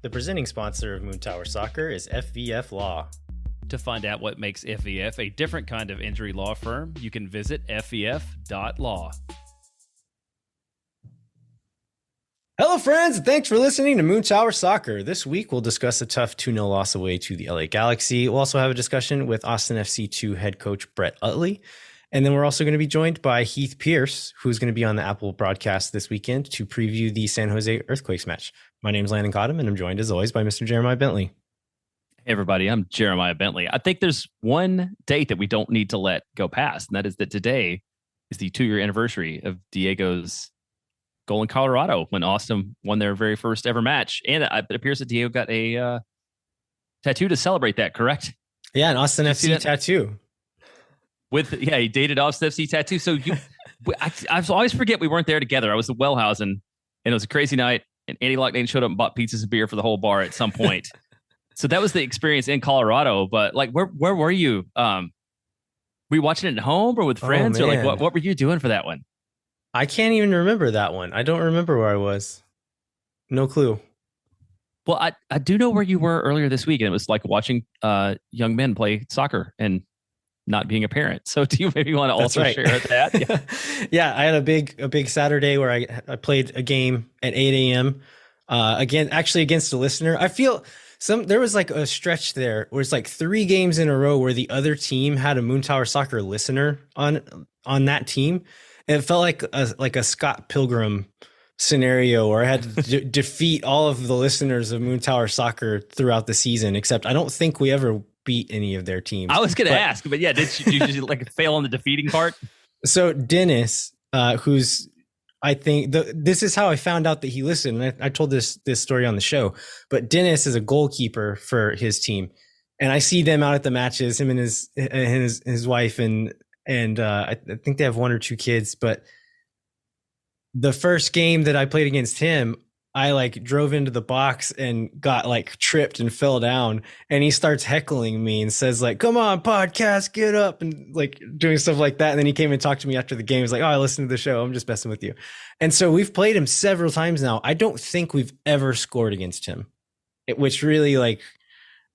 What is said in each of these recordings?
The presenting sponsor of Moon Tower Soccer is FVF Law. To find out what makes FVF a different kind of injury law firm, you can visit fvf.law. Hello, friends, and thanks for listening to Moon Tower Soccer. This week, we'll discuss a tough 2-0 loss away to the LA Galaxy. We'll also have a discussion with Austin FC 2 head coach Brett Uttley. And then we're also going to be joined by Heath Pearce, who's going to be on the Apple broadcast this weekend to preview the San Jose Earthquakes match. My name is Landon Cottom, and I'm joined, as always, by Mr. Jeremiah Bentley. Hey, everybody, I'm Jeremiah Bentley. I think there's one date that we don't need to let go past, and that is that today is the 2-year anniversary of Diego's goal in Colorado when Austin won their very first ever match. And it appears that Diego got a tattoo to celebrate that, correct? Yeah, an Austin FC tattoo. He dated Austin FC tattoo. So I always forget we weren't there together. I was at Wellhausen, and it was a crazy night, and Andy Locknane showed up and bought pizzas and beer for the whole bar at some point. So that was the experience in Colorado. But like, where were you? Were you watching it at home or with friends? Or like, what were you doing for that one? I can't even remember that one. I don't remember where I was. No clue. Well, I do know where you were earlier this week, and it was like watching young men play soccer and not being a parent. So do you maybe want to also share that? Yeah. Yeah, I had a big Saturday where I played a game at 8 a.m. Actually against a listener. I feel there was like a stretch there where it's like 3 games in a row where the other team had a Moon Tower Soccer listener on that team. And it felt like a Scott Pilgrim scenario where I had to defeat all of the listeners of Moon Tower Soccer throughout the season, except I don't think we ever beat any of their teams. I was going to ask, but yeah, did you just like fail on the defeating part? So Dennis, who's, I think this is how I found out that he listened. And I told this story on the show, but Dennis is a goalkeeper for his team. And I see them out at the matches, him and his wife, and I think they have 1 or 2 kids. But the first game that I played against him, I like drove into the box and got like tripped and fell down, and he starts heckling me and says like, "Come on, podcast, get up," and like doing stuff like that. And then he came and talked to me after the game. He's like, "Oh, I listened to the show. I'm just messing with you." And so we've played him several times now. I don't think we've ever scored against him, which really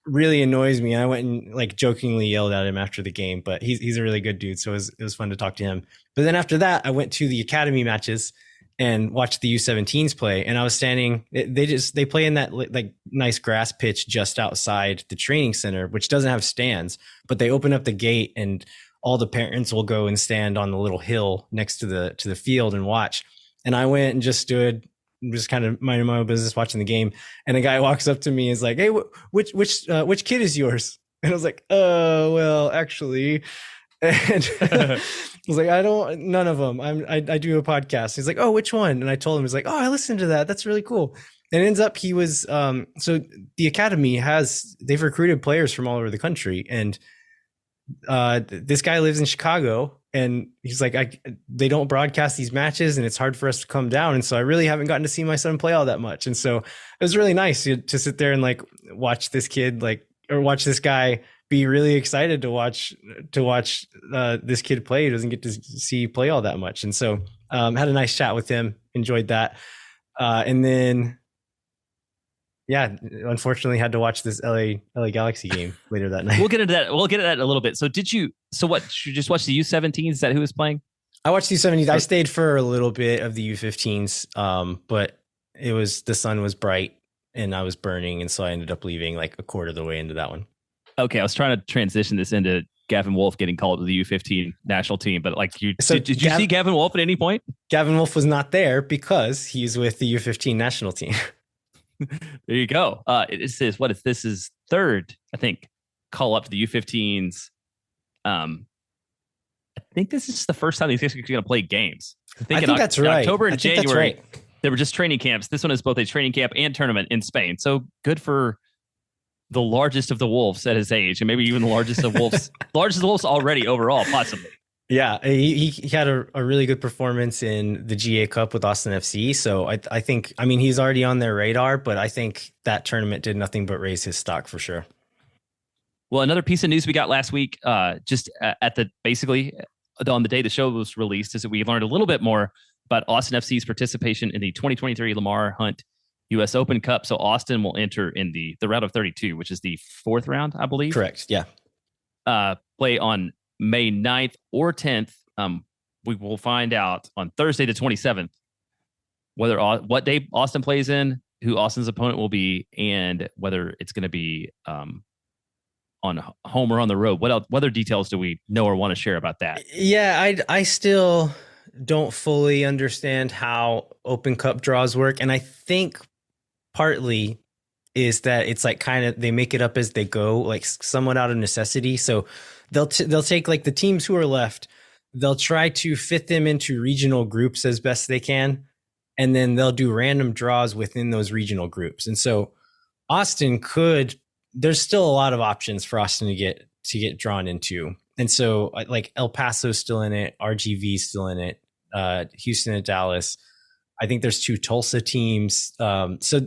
annoys me. And I went and like jokingly yelled at him after the game, but he's a really good dude. So it was fun to talk to him. But then after that, I went to the academy matches and watched the U17s play. And I was standing, they play in that like nice grass pitch just outside the training center, which doesn't have stands, but they open up the gate and all the parents will go and stand on the little hill next to the field and watch. And I went and just stood, just kind of minding my own business, watching the game. And a guy walks up to me and is like, "Hey, which kid is yours?" And I was like, "Oh, well, actually," and I was like, none of them. I do a podcast. He's like, "Oh, which one?" And I told him, he's like, "Oh, I listened to that. That's really cool." And it ends up he was, so the academy they've recruited players from all over the country. And this guy lives in Chicago, and he's like, they don't broadcast these matches and it's hard for us to come down. And so I really haven't gotten to see my son play all that much. And so it was really nice to sit there and like watch this kid, or watch this guy be really excited to watch this kid play. He doesn't get to see play all that much. And so had a nice chat with him, enjoyed that. And then, yeah, unfortunately had to watch this LA Galaxy game later that night. We'll get into that in a little bit. So did you just watch the U17s? Is that who was playing? I watched the U17s. I stayed for a little bit of the U15s, but the sun was bright and I was burning. And so I ended up leaving like a quarter of the way into that one. Okay. I was trying to transition this into Gavin Wolff getting called to the U15 national team, but like did you see Gavin Wolff at any point? Gavin Wolff was not there because he's with the U15 national team. There you go. This is third, I think, call up to the U15s. I think this is the first time these guys are going to play games. I think that's right. October and January, they were just training camps. This one is both a training camp and tournament in Spain. So good for the largest of the Wolves at his age, and maybe even the largest of Wolves, already overall, possibly. Yeah, he had a really good performance in the GA Cup with Austin FC. So I think, he's already on their radar, but I think that tournament did nothing but raise his stock for sure. Well, another piece of news we got last week, just basically on the day the show was released, is that we learned a little bit more about Austin FC's participation in the 2023 Lamar Hunt U.S. Open Cup. So Austin will enter in the round of 32, which is the fourth round, I believe. Correct. Yeah. Play on May 9th or 10th. We will find out on Thursday the 27th whether what day Austin plays in, who Austin's opponent will be, and whether it's going to be on home or on the road. What other details do we know or want to share about that? Yeah, I still don't fully understand how Open Cup draws work, and I think partly is that it's like kind of they make it up as they go, like somewhat out of necessity. So they'll take like the teams who are left, they'll try to fit them into regional groups as best they can, and then they'll do random draws within those regional groups. And so Austin there's still a lot of options for Austin to get drawn into. And so like El Paso's still in it, RGV's still in it, Houston and Dallas. I think there's 2 Tulsa teams. So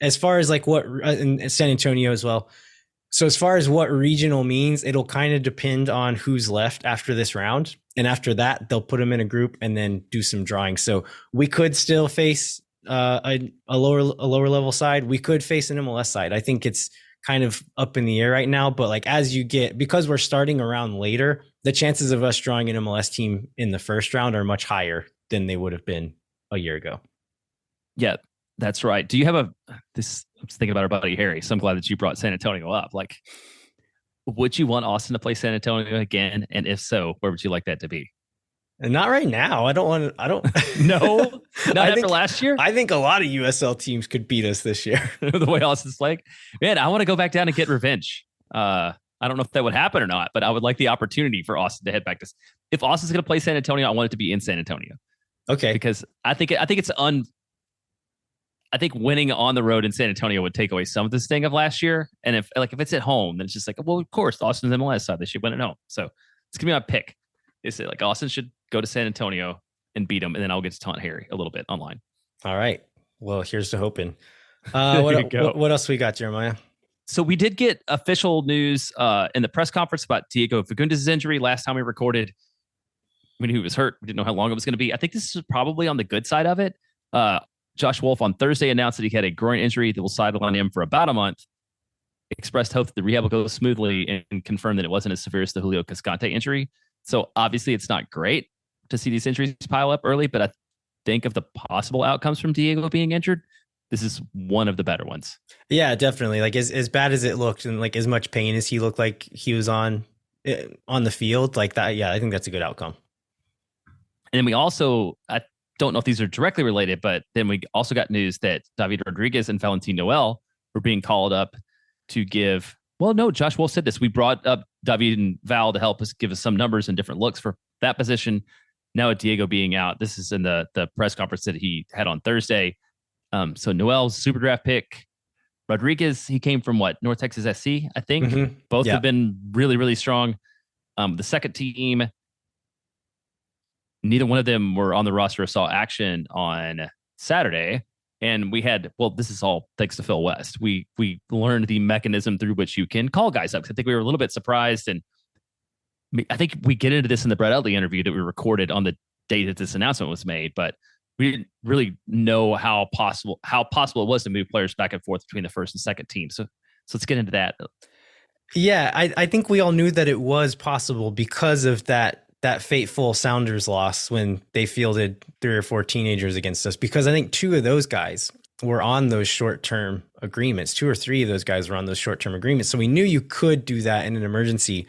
as far as like and San Antonio as well. So as far as what regional means, it'll kind of depend on who's left after this round. And after that, they'll put them in a group and then do some drawing. So we could still face a lower level side. We could face an MLS side. I think it's kind of up in the air right now. But like because we're starting around later, the chances of us drawing an MLS team in the first round are much higher than they would have been a year ago. Yeah, that's right. Do you have I'm thinking about our buddy Harry, so I'm glad that you brought San Antonio up. Like, would you want Austin to play San Antonio again? And if so, where would you like that to be? And not right now. I don't. No, not after last year. I think a lot of USL teams could beat us this year. The way Austin's playing, man, I want to go back down and get revenge. I don't know if that would happen or not, but I would like the opportunity for Austin to head back to. If Austin's going to play San Antonio, I want it to be in San Antonio. Okay, because I think it's I think winning on the road in San Antonio would take away some of the sting of last year. And if it's at home, then it's just like, well, of course, Austin's MLS side, they should win at home. So it's gonna be my pick. They say like Austin should go to San Antonio and beat them, and then I'll get to taunt Harry a little bit online. All right. Well, here's to hoping. What else we got, Jeremiah? So we did get official news in the press conference about Diego Fagundes' injury. Last time we recorded, we knew he was hurt. We didn't know how long it was going to be. I think this is probably on the good side of it. Josh Wolff on Thursday announced that he had a groin injury that will sideline him for about a month, expressed hope that the rehab will go smoothly, and confirmed that it wasn't as severe as the Julio Cascante injury. So obviously it's not great to see these injuries pile up early, but I think of the possible outcomes from Diego being injured, this is one of the better ones. Yeah, definitely. Like as bad as it looked and like as much pain as he looked like he was on the field like that. Yeah, I think that's a good outcome. And then we also, I don't know if these are directly related, but then we also got news that David Rodriguez and Valentin Noel were being called up to give. Well, no, Josh Wolff said this. We brought up David and Val to help us give us some numbers and different looks for that position. Now with Diego being out, this is in the press conference that he had on Thursday. So Noel's super draft pick. Rodriguez, he came from what? North Texas SC, I think. Mm-hmm. Both have been really, really strong. The second team, neither one of them were on the roster, saw action on Saturday. And we had, well, this is all thanks to Phil West. We learned the mechanism through which you can call guys up. I think we were a little bit surprised. And I think we get into this in the Brett Utley interview that we recorded on the day that this announcement was made. But we didn't really know how possible it was to move players back and forth between the first and second team. So let's get into that. Yeah, I think we all knew that it was possible because of that fateful Sounders loss when they fielded 3 or 4 teenagers against us, because I think 2 of those guys were on those short-term agreements. 2 or 3 of those guys were on those short-term agreements. So we knew you could do that in an emergency.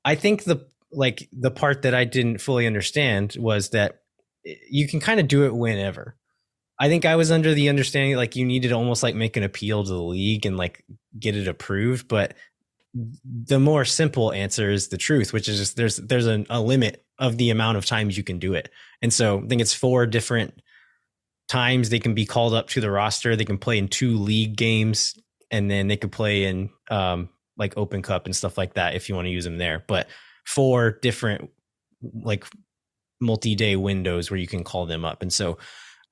I think the part that I didn't fully understand was that you can kind of do it whenever. I think I was under the understanding like you needed to almost like make an appeal to the league and like get it approved. But the more simple answer is the truth, which is just there's a limit of the amount of times you can do it. And so I think it's 4 different times they can be called up to the roster. They can play in 2 league games, and then they could play in like Open Cup and stuff like that if you want to use them there. But 4 different like multi-day windows where you can call them up. And so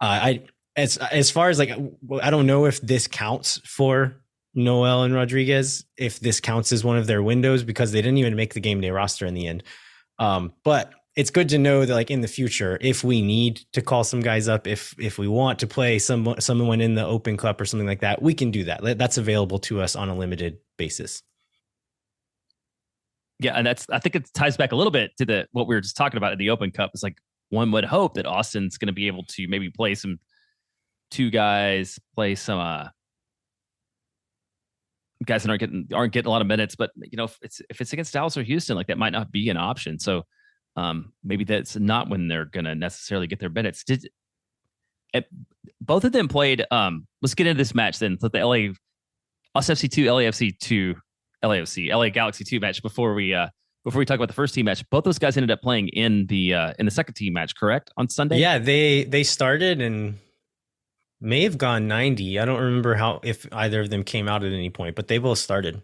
as far as like, I don't know if this counts for Noel and Rodriguez, if this counts as one of their windows, because they didn't even make the game day roster in the end. But it's good to know that like in the future, if we need to call some guys up, if we want to play someone in the Open Cup or something like that, we can do that. That's available to us on a limited basis. Yeah, and I think it ties back a little bit to what we were just talking about in the Open Cup. It's like one would hope that Austin's going to be able to maybe play some two guys, play some guys that aren't getting a lot of minutes. But if it's against Dallas or Houston, like that might not be an option. So maybe that's not when they're going to necessarily get their minutes. Both of them played. Let's get into this match then. So the LA FC 2, LAFC 2, LA Galaxy 2 match before we talk about the first team match. Both those guys ended up playing in the second team match, correct? On Sunday? Yeah, they started and may have gone 90. I don't remember if either of them came out at any point, but they both started.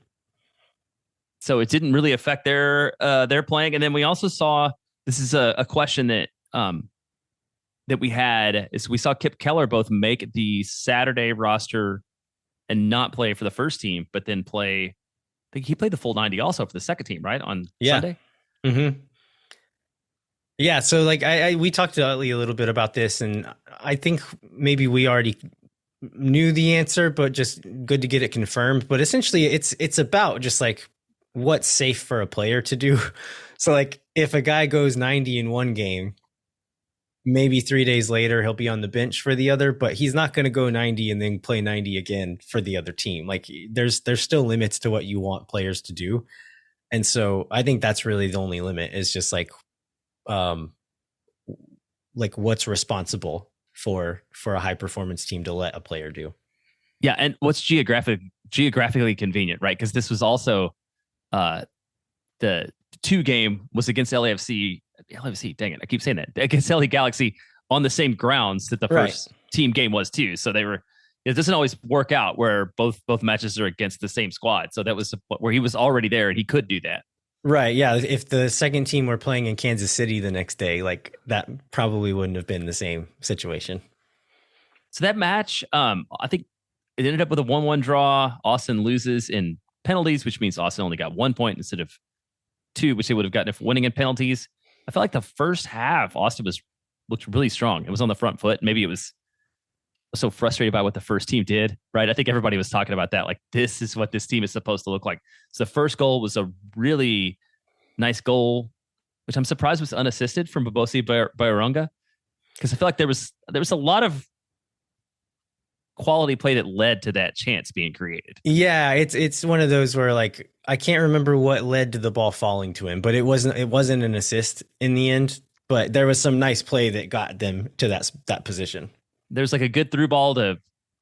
So it didn't really affect their playing. And then we also saw, this is a question that we had, is we saw Kip Keller both make the Saturday roster and not play for the first team, but then play. I think he played the full 90 also for the second team, right? On Sunday. Mm-hmm. Yeah. So like we talked to Uttley a little bit about this, and I think maybe we already knew the answer, but just good to get it confirmed. But essentially it's about just like what's safe for a player to do. So like if a guy goes 90 in one game, maybe 3 days later he'll be on the bench for the other, but he's not going to go 90 and then play 90 again for the other team. Like there's still limits to what you want players to do. And so I think that's really the only limit, is just like what's responsible for a high performance team to let a player do. Yeah. And what's geographically convenient, right? Because this was also the 2 game was against LAFC, dang it, I keep saying that, against LA Galaxy on the same grounds that the first team game was too. So it doesn't always work out where both matches are against the same squad. So that was where he was already there and he could do that. Right. Yeah. If the second team were playing in Kansas City the next day, like that probably wouldn't have been the same situation. So that match, I think it ended up with a 1-1 draw. Austin loses in penalties, which means Austin only got 1 point instead of 2, which they would have gotten if winning in penalties. I felt like the first half, Austin looked really strong. It was on the front foot. Maybe it was so frustrated by what the first team did, right? I think everybody was talking about that. Like, this is what this team is supposed to look like. So the first goal was a really nice goal, which I'm surprised was unassisted from Bobosi Bayarunga, because I feel like there was a lot of quality play that led to that chance being created. Yeah, it's one of those where like I can't remember what led to the ball falling to him, but it wasn't an assist in the end. But there was some nice play that got them to that position. There's like a good through ball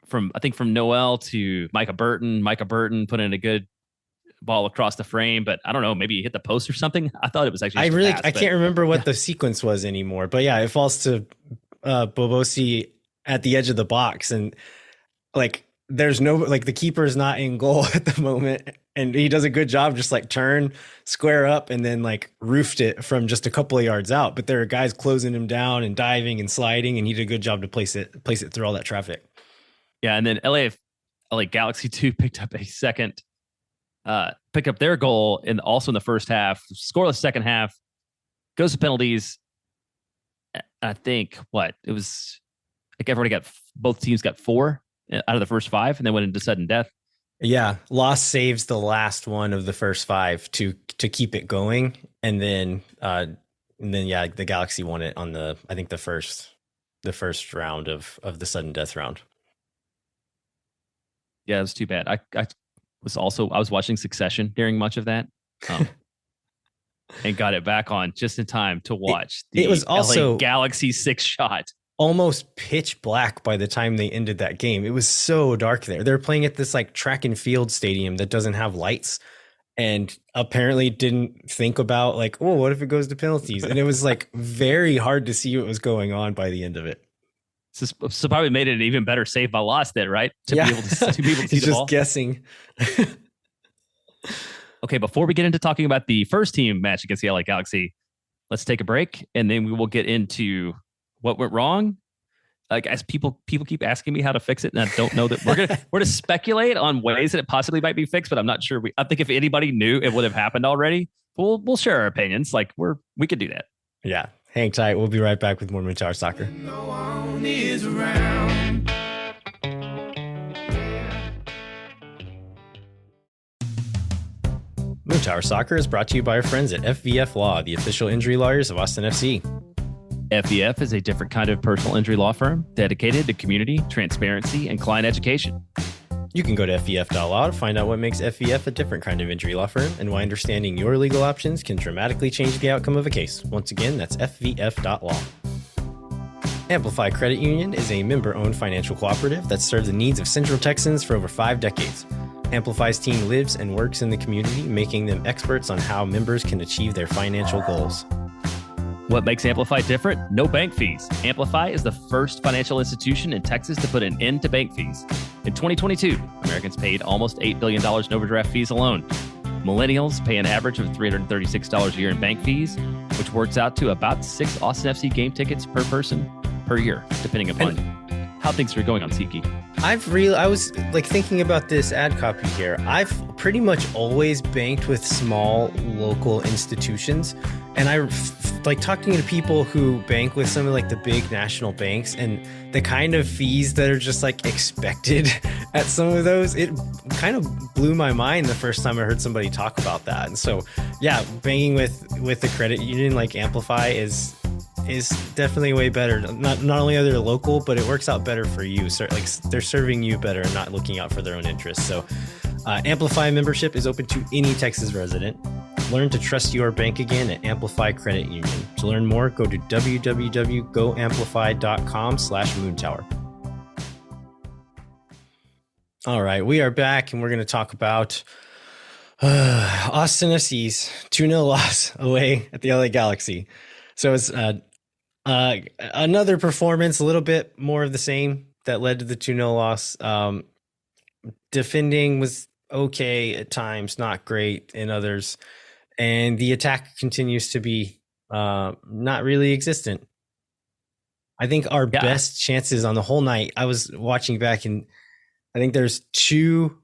from Noel to Micah Burton. Micah Burton put in a good ball across the frame, but I don't know, maybe he hit the post or something. I thought it was actually I can't remember what the sequence was anymore. But yeah, it falls to Bobosi at the edge of the box, and like there's no, like the keeper's not in goal at the moment, and he does a good job just like turn, square up, and then like roofed it from just a couple of yards out. But there are guys closing him down and diving and sliding, and he did a good job to place it through all that traffic. Yeah, and then LA Galaxy 2 picked up their goal also in the first half, scoreless second half, goes to penalties. I think it was like both teams got 4 out of the first 5, and then went into sudden death. Yeah, Loss saves the last one of the first 5 to keep it going, and then yeah, the Galaxy won it on the first round of the sudden death round. Yeah, it was too bad. I was watching Succession during much of that, and got it back on just in time to watch it was also LA Galaxy 6 shot. Almost pitch black by the time they ended that game. It was so dark there. They're playing at this like track and field stadium that doesn't have lights, and apparently didn't think about like, oh, what if it goes to penalties? And it was like very hard to see what was going on by the end of it. So probably made it an even better save by Loss then, right? To be able to see He's the just ball. Guessing. Okay, before we get into talking about the first team match against the LA Galaxy, let's take a break, and then we will get into what went wrong. Like, as people keep asking me how to fix it, and I don't know that we're gonna speculate on ways that it possibly might be fixed, but I'm not sure. I think if anybody knew, it would have happened already. We'll share our opinions. Like we could do that. Yeah. Hang tight. We'll be right back with more Moon Tower Soccer. No one is around. Moon Tower Soccer is brought to you by our friends at FVF Law, the official injury lawyers of Austin FC. FVF is a different kind of personal injury law firm dedicated to community, transparency, and client education. You can go to FVF.law to find out what makes FVF a different kind of injury law firm and why understanding your legal options can dramatically change the outcome of a case. Once again, that's FVF.law. Amplify Credit Union is a member-owned financial cooperative that serves the needs of Central Texans for over 5 decades. Amplify's team lives and works in the community, making them experts on how members can achieve their financial goals. What makes Amplify different? No bank fees. Amplify is the first financial institution in Texas to put an end to bank fees. In 2022, Americans paid almost $8 billion in overdraft fees alone. Millennials pay an average of $336 a year in bank fees, which works out to about 6 Austin FC game tickets per person per year, depending upon how things are going on SeatGeek. I was like thinking about this ad copy here. I've pretty much always banked with small local institutions, and I like talking to people who bank with some of like the big national banks and the kind of fees that are just like expected at some of those. It kind of blew my mind the first time I heard somebody talk about that. And so, yeah, banking with the credit union like Amplify is definitely way better. Not only are they local, but it works out better for you. So like they're serving you better and not looking out for their own interests. So Amplify membership is open to any Texas resident. Learn to trust your bank again at Amplify Credit Union. To learn more, go to www.goamplify.com/moontower. All right, we are back and we're going to talk about Austin FC's 2-0 loss away at the LA Galaxy. So it's another performance, a little bit more of the same that led to the 2-0 loss. Defending was okay at times, not great in others. And the attack continues to be not really existent. I think our best chances on the whole night, I was watching back and I think there's 2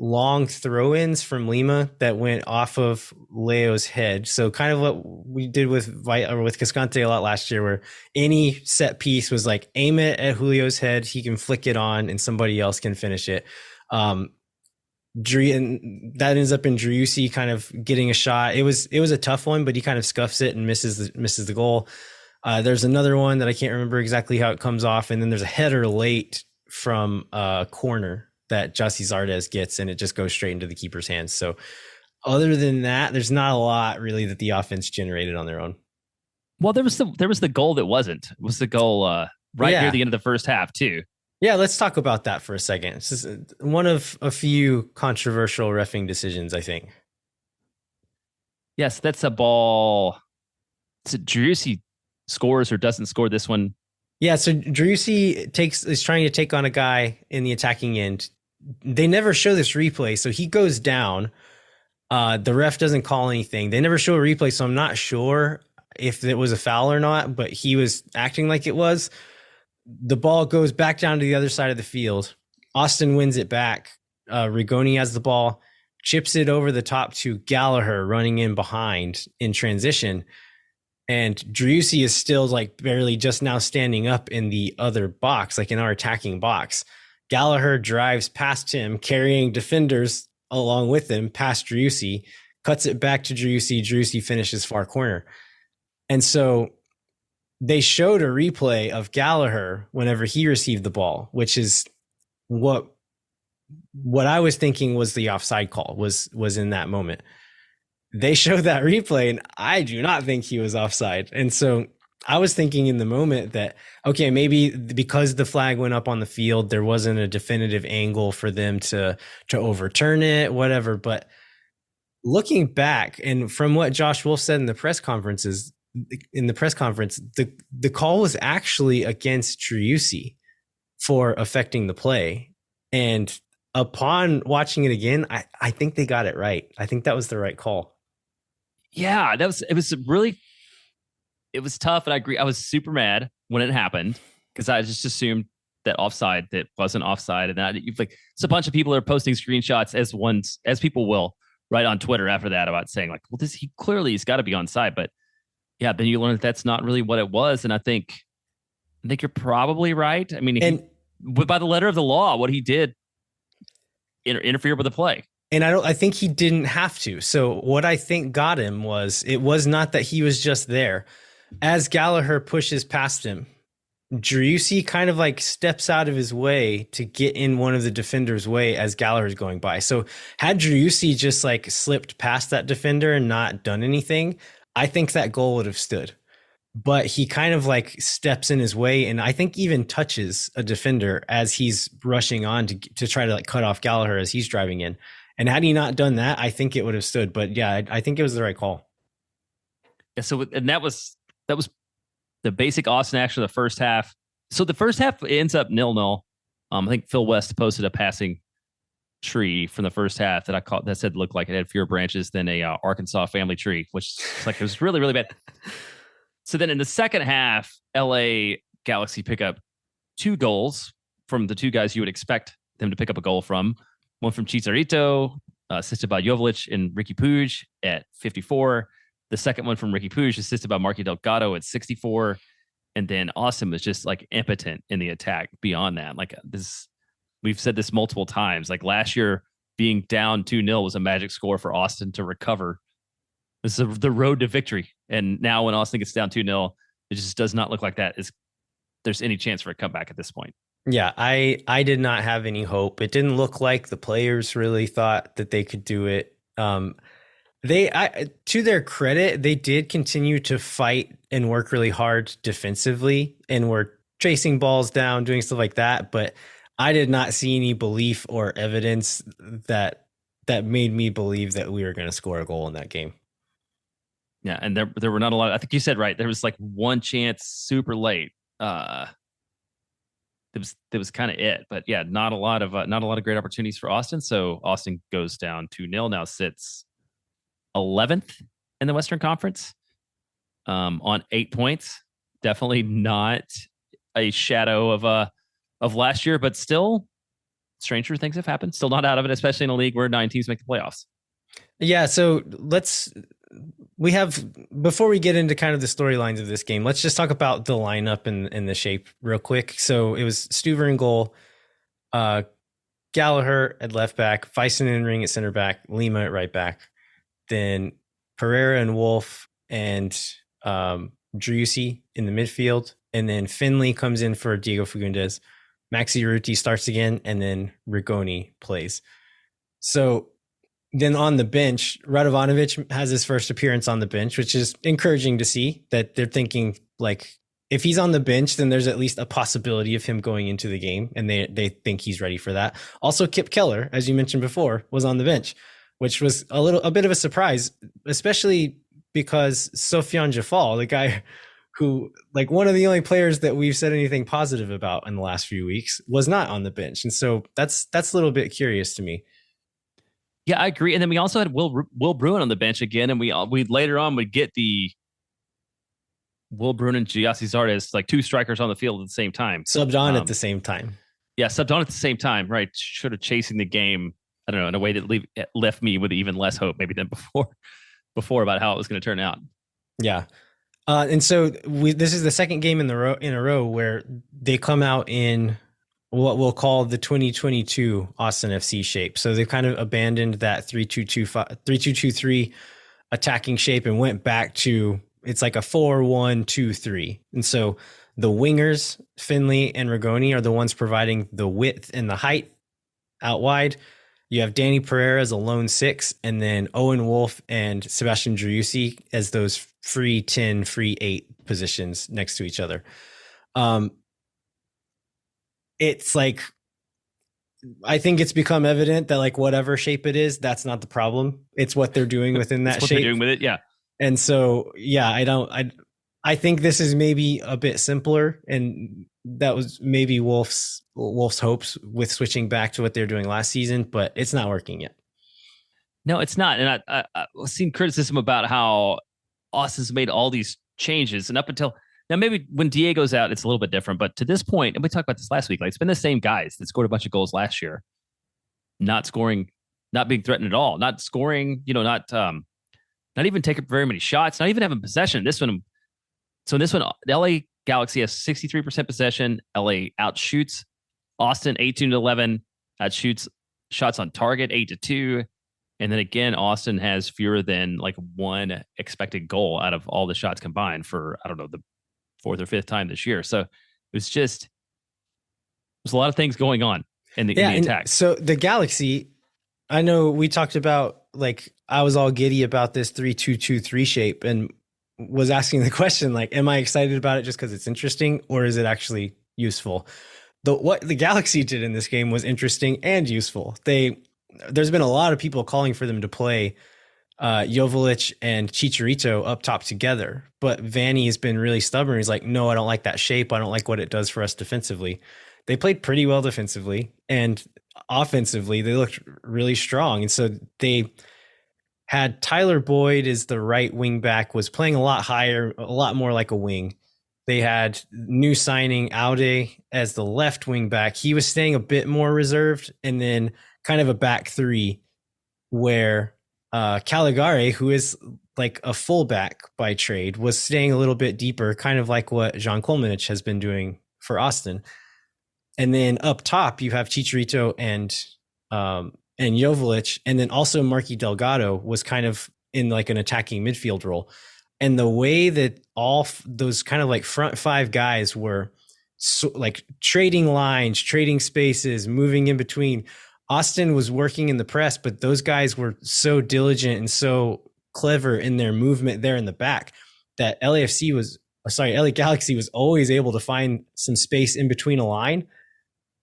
long throw-ins from Lima that went off of Leo's head. So kind of what we did with Cascante a lot last year, where any set piece was like aim it at Julio's head, he can flick it on and somebody else can finish it. And that ends up in Driussi kind of getting a shot. It was a tough one, but he kind of scuffs it and misses the goal. There's another one that I can't remember exactly how it comes off, and then there's a header late from a corner that Jossie Zardes gets, and it just goes straight into the keeper's hands. So other than that, there's not a lot really that the offense generated on their own. Well, there was the goal that wasn't. It was the goal near the end of the first half too. Yeah, let's talk about that for a second. This is one of a few controversial reffing decisions, I think. Yes, that's a ball. So Driussi scores or doesn't score this one. Yeah, so Driussi is trying to take on a guy in the attacking end. They never show this replay, so he goes down. The ref doesn't call anything. They never show a replay, so I'm not sure if it was a foul or not, but he was acting like it was. The ball goes back down to the other side of the field. Austin wins it back. Rigoni has the ball, chips it over the top to Gallagher running in behind in transition. And Driussi is still like barely just now standing up in the other box, like in our attacking box. Gallagher drives past him, carrying defenders along with him past Driussi, cuts it back to Driussi. Driussi finishes far corner. And so they showed a replay of Gallagher whenever he received the ball, which is what I was thinking was the offside call was in that moment. They showed that replay and I do not think he was offside. And so I was thinking in the moment that, okay, maybe because the flag went up on the field, there wasn't a definitive angle for them to overturn it, whatever. But looking back, and from what Josh Wolff said in the press conference, the call was actually against Driussi for affecting the play. And upon watching it again, I think they got it right. I think that was the right call. Yeah, it was tough. And I agree. I was super mad when it happened because I just assumed that offside that wasn't offside. And that it's a bunch of people are posting screenshots as people will right on Twitter after that about saying like, well, he's got to be onside. But yeah, then you learn that that's not really what it was. And I think you're probably right. I mean, And by the letter of the law, what he did interfere with the play. And I think he didn't have to. So what I think got him was, it was not that he was just there. As Gallagher pushes past him, Driussi kind of like steps out of his way to get in one of the defenders' way as Gallagher's going by. So had Driussi just like slipped past that defender and not done anything, I think that goal would have stood. But he kind of like steps in his way, and I think even touches a defender as he's rushing on to try to like cut off Gallagher as he's driving in. And had he not done that, I think it would have stood. But yeah, I think it was the right call. Yeah. So, and that was the basic Austin action of the first half. So the first half ends up 0-0. I think Phil West posted a passing tree from the first half that I caught that said looked like it had fewer branches than a Arkansas family tree, which like it was really, really bad. So then in the second half, LA Galaxy pick up 2 goals from the 2 guys you would expect them to pick up a goal from. One from Chicharito, assisted by Joveljic and Ricky Puig at 54. The second one from Ricky Puig, assisted by Marky Delgado at 64. And then Austin was just like impotent in the attack beyond that. Like this, we've said this multiple times. Like last year, being down 2-0 was a magic score for Austin to recover. This is the road to victory. And now when Austin gets down 2-0, it just does not look like there's any chance for a comeback at this point. Yeah, I did not have any hope. It didn't look like the players really thought that they could do it. To their credit, they did continue to fight and work really hard defensively and were chasing balls down, doing stuff like that. But I did not see any belief or evidence that made me believe that we were going to score a goal in that game. Yeah, and there were not a lot. I think you said right. There was like one chance super late. That was kind of it. But yeah, not a lot of great opportunities for Austin. So Austin goes down 2-0, now sits 11th in the Western Conference on 8 points. Definitely not a shadow of last year, but still stranger things have happened. Still not out of it, especially in a league where 9 teams make the playoffs. Yeah, so before we get into kind of the storylines of this game, let's just talk about the lineup and the shape real quick. So it was Stuver in goal, Gallagher at left back, Fison in ring at center back, Lima at right back, then Pereira and Wolff and Driussi in the midfield, and then Finley comes in for Diego Fagundes, Maxi Urruti starts again, and then Rigoni plays. So then on the bench, Radovanovic has his first appearance on the bench, which is encouraging to see that they're thinking like, if he's on the bench, then there's at least a possibility of him going into the game, and they think he's ready for that. Also, Kip Keller, as you mentioned before, was on the bench, which was a bit of a surprise, especially because Sofiane Jafal, the guy who, like, one of the only players that we've said anything positive about in the last few weeks, was not on the bench. And so that's a little bit curious to me. Yeah, I agree. And then we also had Will Bruin on the bench again, and we later on would get the Will Bruin and Giassi Zardes, like 2 strikers on the field at the same time. Subbed on at the same time. Yeah, subbed on at the same time, right? Sort of chasing the game, I don't know, in a way that left me with even less hope maybe than before about how it was going to turn out. Yeah. And so this is the second game in a row where they come out in what we'll call the 2022 Austin FC shape. So they've kind of abandoned that 3-2-2-3 attacking shape and went back to, it's like a 4-1-2-3. And so the wingers, Finley and Rigoni, are the ones providing the width and the height out wide. You have Danny Pereira as a lone 6, and then Owen Wolff and Sebastian Driussi as those free 10, free 8 positions next to each other. It's like, I think it's become evident that like whatever shape it is, that's not the problem. It's what they're doing within that shape. They're doing with it, yeah. And so, yeah, I think this is maybe a bit simpler, and that was maybe Wolff's hopes with switching back to what they're doing last season, but it's not working yet. No, it's not. And I've seen criticism about how Austin's made all these changes, and up until now, maybe when Diego's out, it's a little bit different. But to this point, and we talked about this last week, like it's been the same guys that scored a bunch of goals last year, not scoring, not being threatened at all, not scoring, not not even taking very many shots, not even having possession. This one, so in this one, the LA Galaxy has 63% possession. LA outshoots Austin 18-11, outshoots shots on target 8-2. And then again, Austin has fewer than like one expected goal out of all the shots combined for, I don't know, the fourth or fifth time this year. So it was just, there's a lot of things going on in the attack. So the Galaxy, I know we talked about, like, I was all giddy about this 3-2-2-3 shape and was asking the question, like, am I excited about it just because it's interesting, or is it actually useful? What the Galaxy did in this game was interesting and useful. There's been a lot of people calling for them to play Joveljic and Chicharito up top together, but Vanny has been really stubborn. He's like, no, I don't like that shape. I don't like what it does for us defensively. They played pretty well defensively, and offensively they looked really strong. And so they had Tyler Boyd as the right wing back, was playing a lot higher, a lot more like a wing. They had new signing Aude as the left wing back. He was staying a bit more reserved, and then kind of a back three where Caligari, who is like a fullback by trade, was staying a little bit deeper, kind of like what Jean Kolmanich has been doing for Austin. And then up top, you have Chicharito and Joveljic, and then also Marky Delgado was kind of in like an attacking midfield role. And the way that all those kind of like front five guys were like trading lines, trading spaces, moving in between. Austin was working in the press, but those guys were so diligent and so clever in their movement there in the back that LA Galaxy was always able to find some space in between a line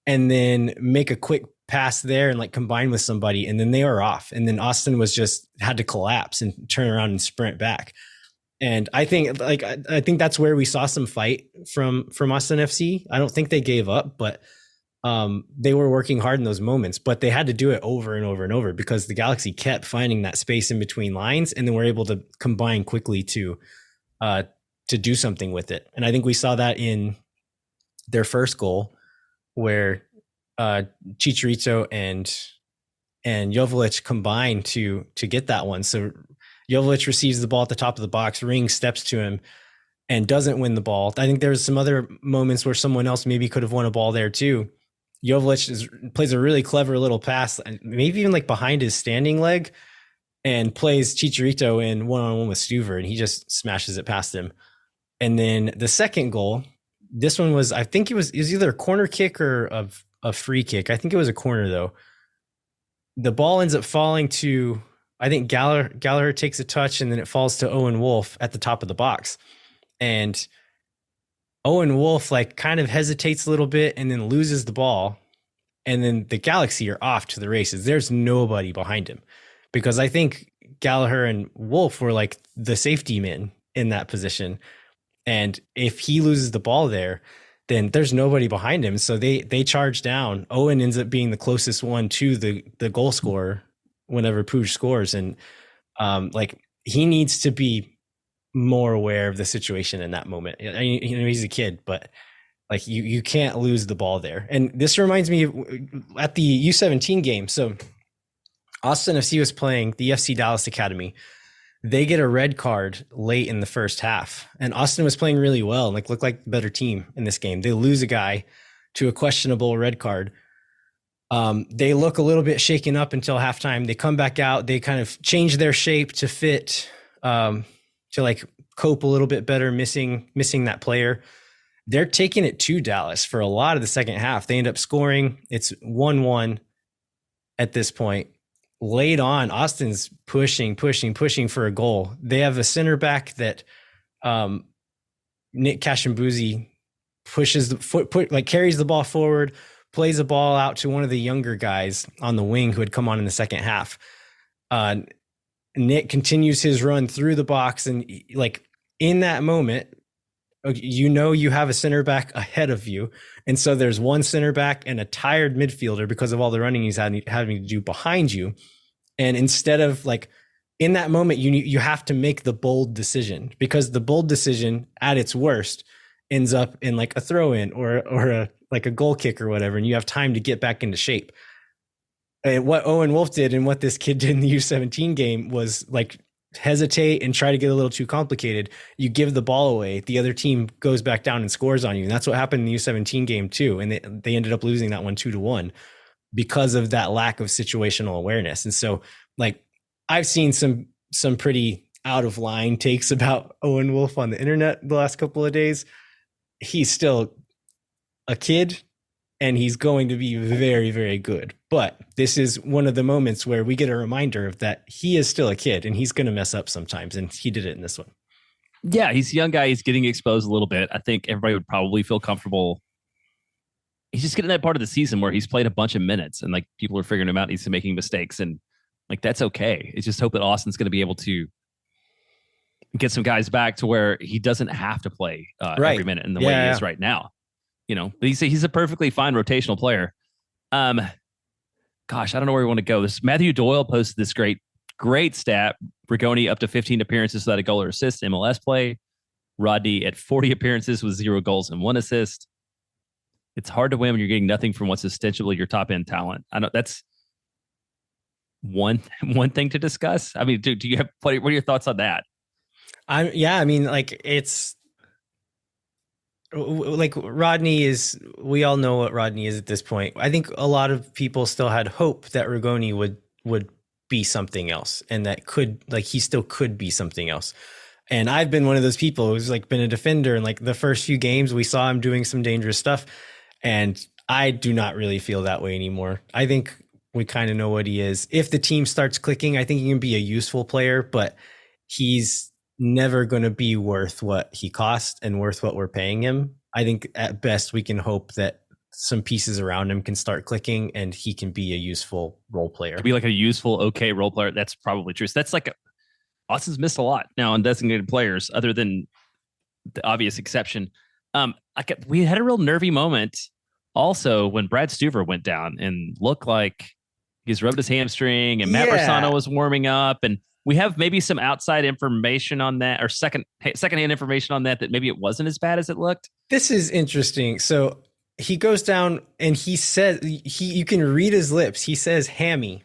and then make a quick pass there and like combine with somebody, and then they were off. And then Austin was just had to collapse and turn around and sprint back. And I think that's where we saw some fight from Austin FC. I don't think they gave up, but they were working hard in those moments, but they had to do it over and over and over because the Galaxy kept finding that space in between lines, and then were able to combine quickly to do something with it. And I think we saw that in their first goal, where Chicharito and Joveljic combined to get that one. So Joveljic receives the ball at the top of the box, Ring steps to him and doesn't win the ball. I think there's some other moments where someone else maybe could have won a ball there too. Joveljic plays a really clever little pass, maybe even like behind his standing leg, and plays Chicharito in one-on-one with Stuver, and he just smashes it past him. And then the second goal, this one was, I think it was either a corner kick or a free kick. I think it was a corner though. The ball ends up falling to, I think Gallagher takes a touch, and then it falls to Owen Wolff at the top of the box. And Owen Wolff like kind of hesitates a little bit and then loses the ball. And then the Galaxy are off to the races. There's nobody behind him, because I think Gallagher and Wolff were like the safety men in that position. And if he loses the ball there, then there's nobody behind him. So they charge down. Owen ends up being the closest one to the goal scorer whenever Puig scores. And like he needs to be more aware of the situation in that moment. I mean, he's a kid, but like you can't lose the ball there. And this reminds me of at the U17 game. So Austin FC was playing the FC Dallas Academy. They get a red card late in the first half, and Austin was playing really well and like looked like the better team in this game. They lose a guy to a questionable red card. They look a little bit shaken up until halftime. They come back out. They kind of change their shape to fit, to like cope a little bit better, missing that player. They're taking it to Dallas for a lot of the second half. They end up scoring. It's 1-1 at this point. Late on, Austin's pushing for a goal. They have a center back that Nick Cashambuzi pushes carries the ball forward, plays the ball out to one of the younger guys on the wing who had come on in the second half. Nick continues his run through the box, and like in that moment, you have a center back ahead of you. And so there's one center back and a tired midfielder because of all the running he's having to do behind you. And instead of like in that moment, you have to make the bold decision, because the bold decision at its worst ends up in like a throw in or a goal kick or whatever. And you have time to get back into shape. And what Owen Wolff did and what this kid did in the U17 game was like hesitate and try to get a little too complicated, you give the ball away, the other team goes back down and scores on you. And that's what happened in the U17 game too. And they ended up losing that one 2-1 because of that lack of situational awareness. And so like I've seen some pretty out of line takes about Owen Wolff on the internet the last couple of days. He's still a kid and he's going to be very, very good. But this is one of the moments where we get a reminder of that he is still a kid and he's going to mess up sometimes. And he did it in this one. Yeah, he's a young guy. He's getting exposed a little bit. I think everybody would probably feel comfortable. He's just getting that part of the season where he's played a bunch of minutes and like people are figuring him out. He's making mistakes and like that's okay. It's just hope that Austin's going to be able to get some guys back to where he doesn't have to play every minute in the way he is right now. You know, but he's a perfectly fine rotational player. Gosh, I don't know where we want to go. This Matthew Doyle posted this great stat. Rigoni up to 15 appearances without a goal or assist, MLS play. Rodney at 40 appearances with 0 goals and 1 assist. It's hard to win when you're getting nothing from what's ostensibly your top end talent. I know that's one thing to discuss. I mean, do you have what are your thoughts on that? I mean, like it's like Rodney is, we all know what Rodney is at this point. I think a lot of people still had hope that Rigoni would be something else and that he still could be something else. And I've been one of those people who's like been a defender, and like the first few games we saw him doing some dangerous stuff. And I do not really feel that way anymore. I think we kind of know what he is. If the team starts clicking, I think he can be a useful player, but he's never going to be worth what he costs and worth what we're paying him. I think at best we can hope that some pieces around him can start clicking and he can be a useful role player. Be like a useful, okay role player. That's probably true. So that's like Austin's missed a lot now on designated players, other than the obvious exception. We had a real nervy moment also when Brad Stuver went down and looked like he's rubbed his hamstring and Matt Bersano was warming up, and we have maybe some outside information on that, or secondhand information on that maybe it wasn't as bad as it looked. This is interesting. So he goes down and he says, you can read his lips. He says hammy,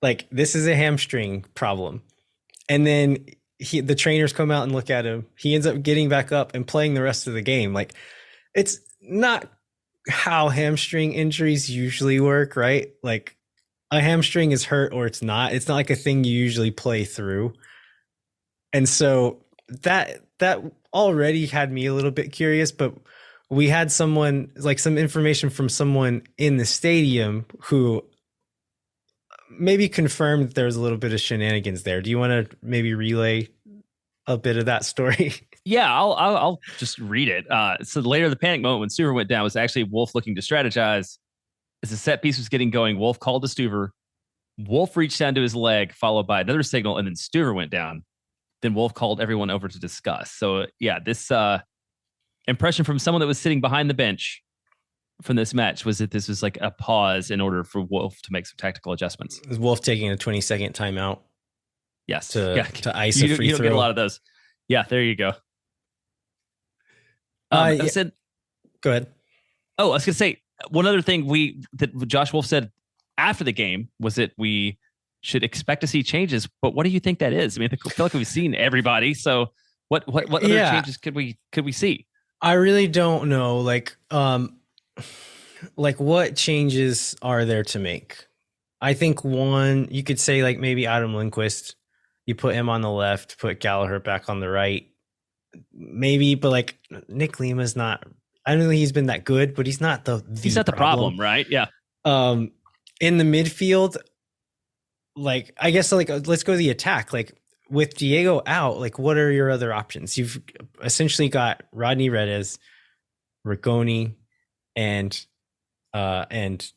like this is a hamstring problem. And then the trainers come out and look at him. He ends up getting back up and playing the rest of the game. Like it's not how hamstring injuries usually work, right? Like a hamstring is hurt or it's not. It's not like a thing you usually play through. And so that already had me a little bit curious, but we had some information from someone in the stadium who maybe confirmed that there was a little bit of shenanigans there. Do you want to maybe relay a bit of that story? Yeah, I'll just read it. So later, the panic moment when Stuver went down was actually Wolff looking to strategize. As the set piece was getting going, Wolff called to Stuver. Wolff reached down to his leg, followed by another signal, and then Stuver went down. Then Wolff called everyone over to discuss. So yeah, this impression from someone that was sitting behind the bench from this match was that this was like a pause in order for Wolff to make some tactical adjustments. Is Wolff taking a 20-second timeout? Yes. To ice a free throw. You don't get a lot of those. Yeah, there you go. I said, go ahead. Oh, I was going to say one other thing that Josh Wolff said after the game was that we should expect to see changes. But what do you think that is? I mean, I feel like we've seen everybody. So what other changes could we see? I really don't know. Like what changes are there to make? I think one, you could say like maybe Adam Lindquist, you put him on the left, put Gallagher back on the right. Maybe, but like Nick Lima's not, I don't think he's been that good, but he's not the problem, right? Yeah. In the midfield, like, I guess like, let's go to the attack. Like with Diego out, like what are your other options? You've essentially got Rodney Redes, Rigoni, and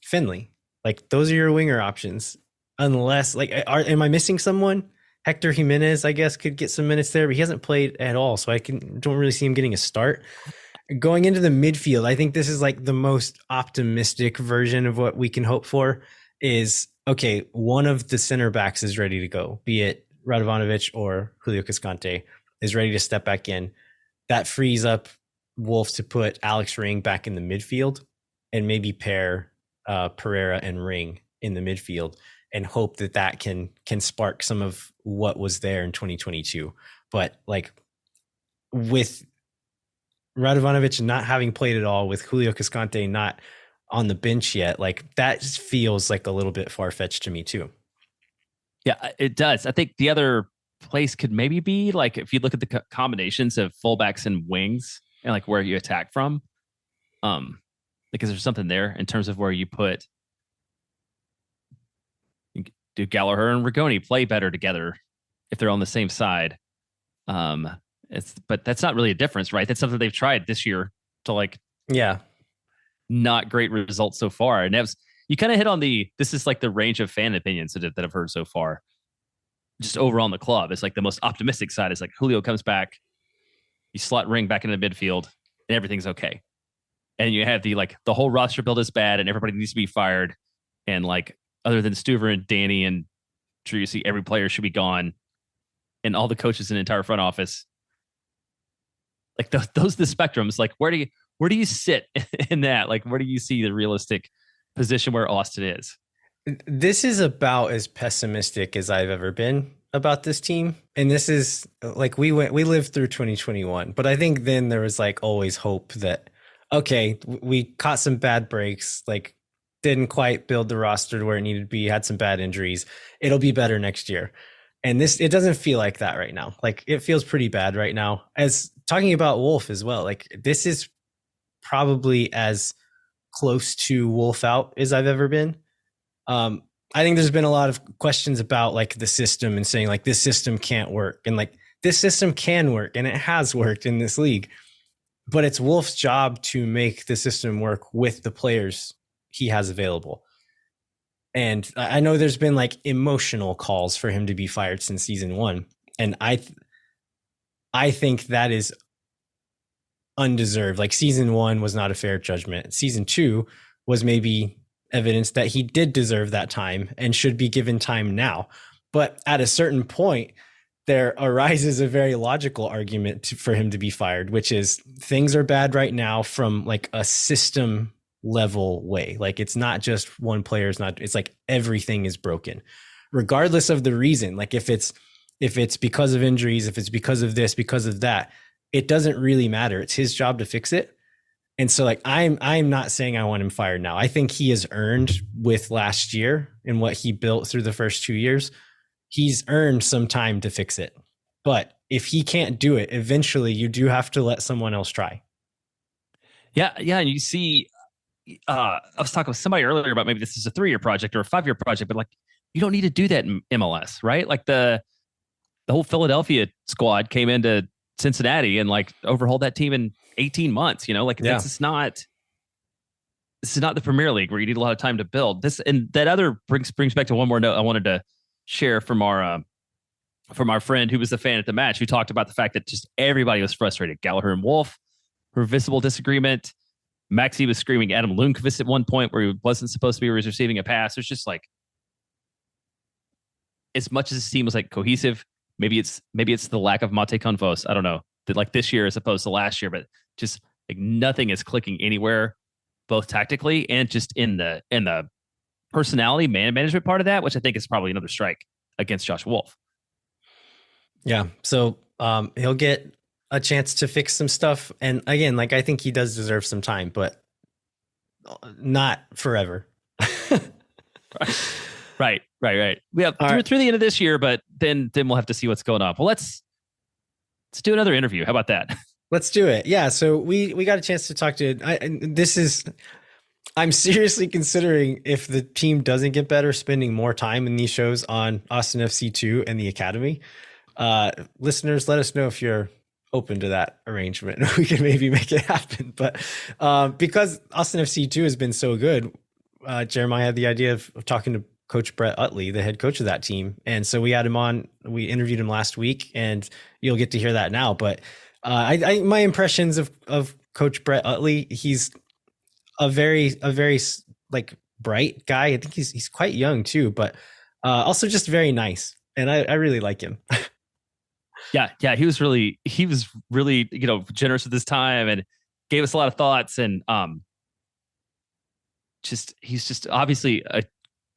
Finley. Like those are your winger options. Unless like, am I missing someone? Hector Jimenez, I guess, could get some minutes there, but he hasn't played at all, so don't really see him getting a start. Going into the midfield, I think this is like the most optimistic version of what we can hope for is, okay, one of the center backs is ready to go, be it Radovanovic or Julio Cascante is ready to step back in. That frees up Wolff to put Alex Ring back in the midfield and maybe pair Pereira and Ring in the midfield and hope that that can spark some of what was there in 2022. But like with Radovanovic not having played at all, with Julio Cascante not on the bench yet, like that just feels like a little bit far-fetched to me too. Yeah, it does. I think the other place could maybe be like if you look at the combinations of fullbacks and wings and like where you attack from, because there's something there in terms of where you put. Do Gallagher and Rigoni play better together if they're on the same side? But that's not really a difference, right? That's something they've tried this year to like, not great results so far. And you kind of hit on this is like the range of fan opinions that I've heard so far. Just overall in the club, it's like the most optimistic side is like Julio comes back, you slot Ring back into the midfield, and everything's okay. And you have the whole roster build is bad, and everybody needs to be fired, and like other than Stuver and Danny and Driussi, every player should be gone, and all the coaches in the entire front office. Like those the spectrums. Like where do you sit in that? Like where do you see the realistic position where Austin is? This is about as pessimistic as I've ever been about this team. And this is like we lived through 2021, but I think then there was like always hope that, okay, we caught some bad breaks, like didn't quite build the roster to where it needed to be, had some bad injuries. It'll be better next year. And it doesn't feel like that right now. Like it feels pretty bad right now. As talking about Wolff as well, like this is probably as close to Wolff out as I've ever been. I think there's been a lot of questions about like the system and saying like this system can't work, and like this system can work and it has worked in this league, but it's Wolff's job to make the system work with the players he has available. And I know there's been like emotional calls for him to be fired since season 1. And I think that is undeserved. Like season 1 was not a fair judgment. Season 2 was maybe evidence that he did deserve that time and should be given time now. But at a certain point, there arises a very logical argument for him to be fired, which is things are bad right now from like a system level way. Like it's not just one player, it's like everything is broken, regardless of the reason. Like if it's because of injuries, if it's because of this, because of that, it doesn't really matter. It's his job to fix it. And so like I'm not saying I want him fired now. I think he has earned with last year and what he built through the first 2 years, he's earned some time to fix it. But if he can't do it, eventually you do have to let someone else try. Yeah. And you see, I was talking with somebody earlier about maybe this is a 3-year project or a 5-year project, but like you don't need to do that in MLS, right? Like the whole Philadelphia squad came into Cincinnati and like overhauled that team in 18 months, like this is not the Premier League where you need a lot of time to build this. And that other brings back to one more note I wanted to share from our friend who was the fan at the match, who talked about the fact that just everybody was frustrated. Gallagher and Wolff were visible disagreement. Maxi was screaming Adam Lundqvist at one point where he wasn't supposed to be, where he was receiving a pass. There's just like, as much as this team was like cohesive, maybe it's the lack of Mate Convos. I don't know, that like this year as opposed to last year, but just like nothing is clicking anywhere, both tactically and just in the personality management part of that, which I think is probably another strike against Josh Wolff. Yeah. So he'll get a chance to fix some stuff. And again, like I think he does deserve some time, but not forever. Right. We have through the end of this year, but then we'll have to see what's going on. Well, let's do another interview. How about that? Let's do it. Yeah. So we got a chance to talk to I'm seriously considering, if the team doesn't get better, spending more time in these shows on Austin FC 2 and the Academy. Listeners, let us know if you're open to that arrangement. We can maybe make it happen. But because Austin FC 2 has been so good, Jeremiah had the idea of talking to Coach Brett Uttley, the head coach of that team. And so we had him on, we interviewed him last week, and you'll get to hear that now. But my impressions of Coach Brett Uttley, he's a very like bright guy. I think he's quite young too, but also just very nice. And I really like him. Yeah. He was really, generous with his time and gave us a lot of thoughts. And he's just obviously a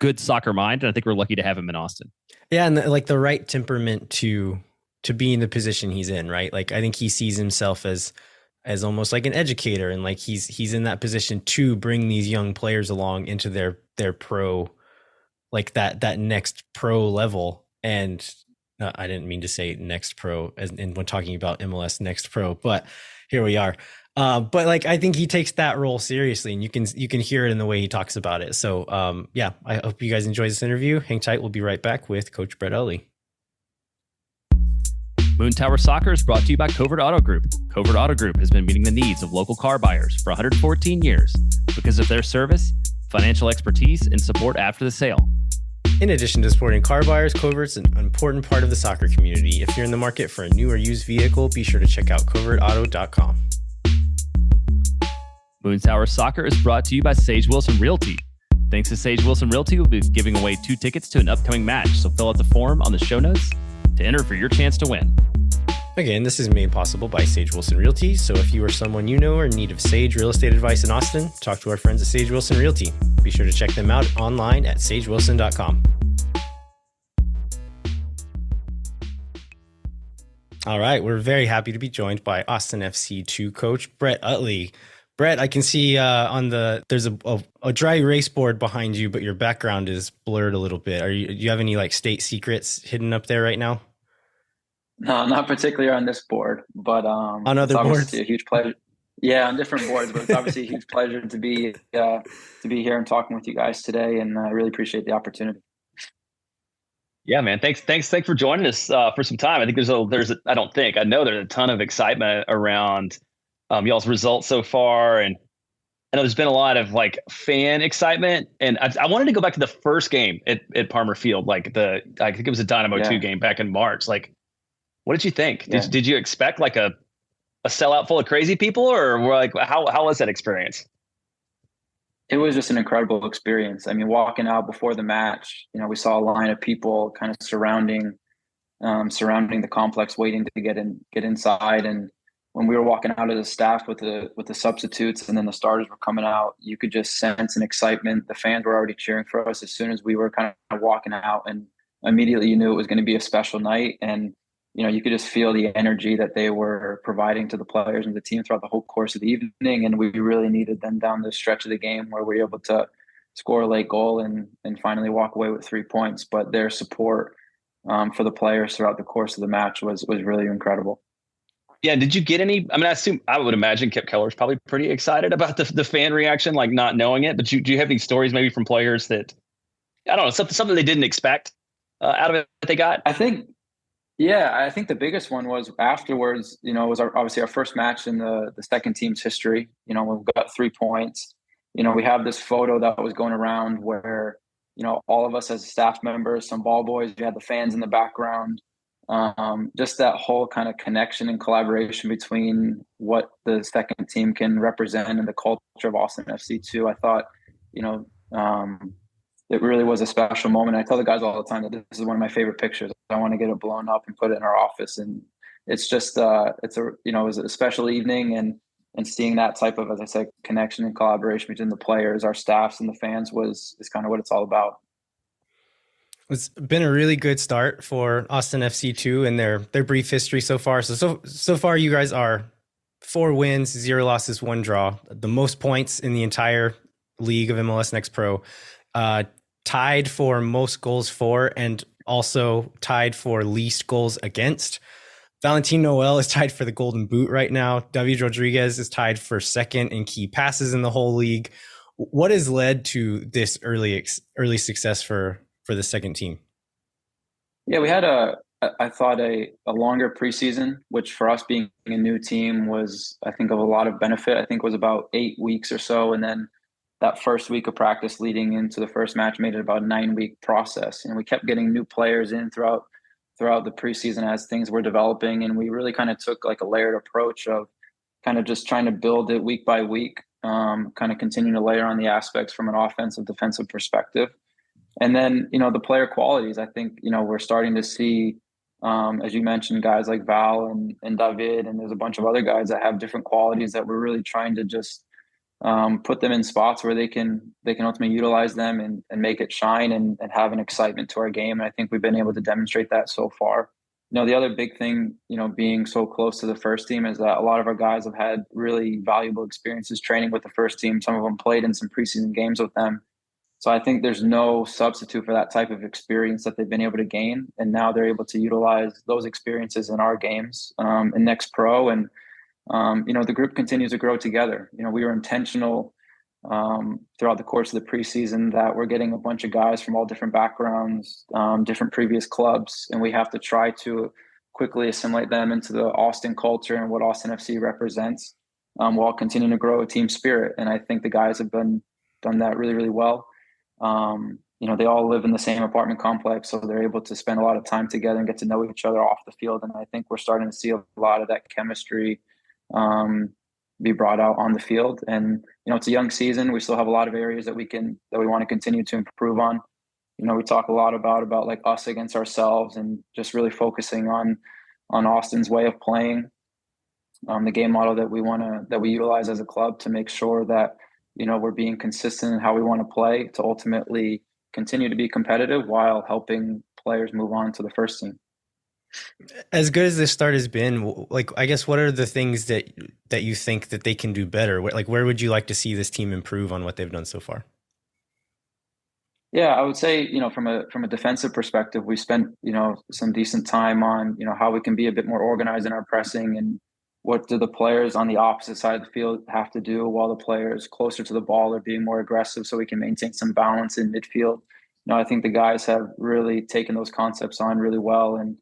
good soccer mind, and I think we're lucky to have him in Austin. Yeah, and like the right temperament to be in the position he's in, right? Like I think he sees himself as almost like an educator, and like he's in that position to bring these young players along into their pro, like that next pro level. And I didn't mean to say next pro as in when talking about MLS next pro, but here we are. But like I think he takes that role seriously, and you can hear it in the way he talks about it. So yeah, I hope you guys enjoy this interview. Hang tight, we'll be right back with Coach Brett Utley. Moon Tower Soccer is brought to you by Covert Auto Group. Covert Auto Group has been meeting the needs of local car buyers for 114 years because of their service, financial expertise, and support after the sale. In addition to supporting car buyers, Covert's an important part of the soccer community. If you're in the market for a new or used vehicle, be sure to check out covertauto.com. Moon Tower Soccer is brought to you by Sage Wilson Realty. Thanks to Sage Wilson Realty, we'll be giving away 2 tickets to an upcoming match, so fill out the form on the show notes to enter for your chance to win. Again, this is made possible by Sage Wilson Realty. So if you or someone you know are in need of Sage real estate advice in Austin, talk to our friends at Sage Wilson Realty. Be sure to check them out online at sagewilson.com. All right, we're very happy to be joined by Austin FC 2 coach Brett Utley. Brett, I can see there's a dry erase board behind you, but your background is blurred a little bit. Do you have any like state secrets hidden up there right now? No, not particularly on this board, but on other it's boards. A huge pleasure. Yeah, on different boards, but it's obviously a huge pleasure to be here and talking with you guys today, and I really appreciate the opportunity. Yeah, man. Thanks for joining us for some time. I think I know there's a ton of excitement around y'all's results so far, and I know there's been a lot of like fan excitement. And I wanted to go back to the first game at Palmer Field, like I think it was a Dynamo 2 game back in March. Like, what did you think? Yeah. Did you expect like a sellout full of crazy people, or were like how was that experience? It was just an incredible experience. I mean, walking out before the match, we saw a line of people kind of surrounding the complex, waiting to get inside. And when we were walking out as a staff with the substitutes, and then the starters were coming out, you could just sense an excitement. The fans were already cheering for us as soon as we were kind of walking out, and immediately you knew it was going to be a special night. And you could just feel the energy that they were providing to the players and the team throughout the whole course of the evening. And we really needed them down the stretch of the game where we were able to score a late goal and finally walk away with 3 points. But their support for the players throughout the course of the match was really incredible. Yeah. Did you get any? I mean, I would imagine Kip Keller's probably pretty excited about the fan reaction, like not knowing it. But do you have any stories maybe from players that, I don't know, something they didn't expect out of it that they got? I think the biggest one was afterwards, it was obviously our first match in the second team's history. We've got 3 points. We have this photo that was going around where, all of us as staff members, some ball boys, we had the fans in the background. Just that whole kind of connection and collaboration between what the second team can represent and the culture of Austin FC too. I thought, it really was a special moment. I tell the guys all the time that this is one of my favorite pictures. I want to get it blown up and put it in our office. And it's just, it was a special evening, and seeing that type of, as I said, connection and collaboration between the players, our staffs, and the fans is kind of what it's all about. It's been a really good start for Austin FC 2 and their brief history so far. So far, you guys are 4 wins, 0 losses, 1 draw, the most points in the entire league of MLS Next Pro. Tied for most goals for, and also tied for least goals against. Valentin Noel is tied for the Golden Boot right now. David Rodriguez is tied for second in key passes in the whole league. What has led to this early success for the second team? Yeah, we had I thought a longer preseason, which for us being a new team was, I think, of a lot of benefit. I think it was about 8 weeks or so, and then that first week of practice leading into the first match made it about a 9-week process. And we kept getting new players in throughout the preseason as things were developing. And we really kind of took like a layered approach of kind of just trying to build it week by week, kind of continuing to layer on the aspects from an offensive, defensive perspective. And then, the player qualities, I think, we're starting to see, as you mentioned, guys like Val and David, and there's a bunch of other guys that have different qualities that we're really trying to just put them in spots where they can ultimately utilize them and make it shine and have an excitement to our game. And I think we've been able to demonstrate that so far. The other big thing, being so close to the first team is that a lot of our guys have had really valuable experiences training with the first team. Some of them played in some preseason games with them. So I think there's no substitute for that type of experience that they've been able to gain. And now they're able to utilize those experiences in our games in Next Pro. And, the group continues to grow together. We were intentional throughout the course of the preseason that we're getting a bunch of guys from all different backgrounds, different previous clubs, and we have to try to quickly assimilate them into the Austin culture and what Austin FC represents, while continuing to grow a team spirit. And I think the guys have done that really, really well. They all live in the same apartment complex, so they're able to spend a lot of time together and get to know each other off the field. And I think we're starting to see a lot of that chemistry be brought out on the field. And it's a young season. We still have a lot of areas that we want to continue to improve on. We talk a lot about like us against ourselves and just really focusing on Austin's way of playing, the game model that we utilize as a club to make sure that we're being consistent in how we want to play to ultimately continue to be competitive while helping players move on to the first team. As good as this start has been, like, I guess, what are the things that you think that they can do better? Like, where would you like to see this team improve on what they've done so far? Yeah, I would say, from a defensive perspective, we spent, some decent time on, how we can be a bit more organized in our pressing and what do the players on the opposite side of the field have to do while the players closer to the ball are being more aggressive so we can maintain some balance in midfield. I think the guys have really taken those concepts on really well. And,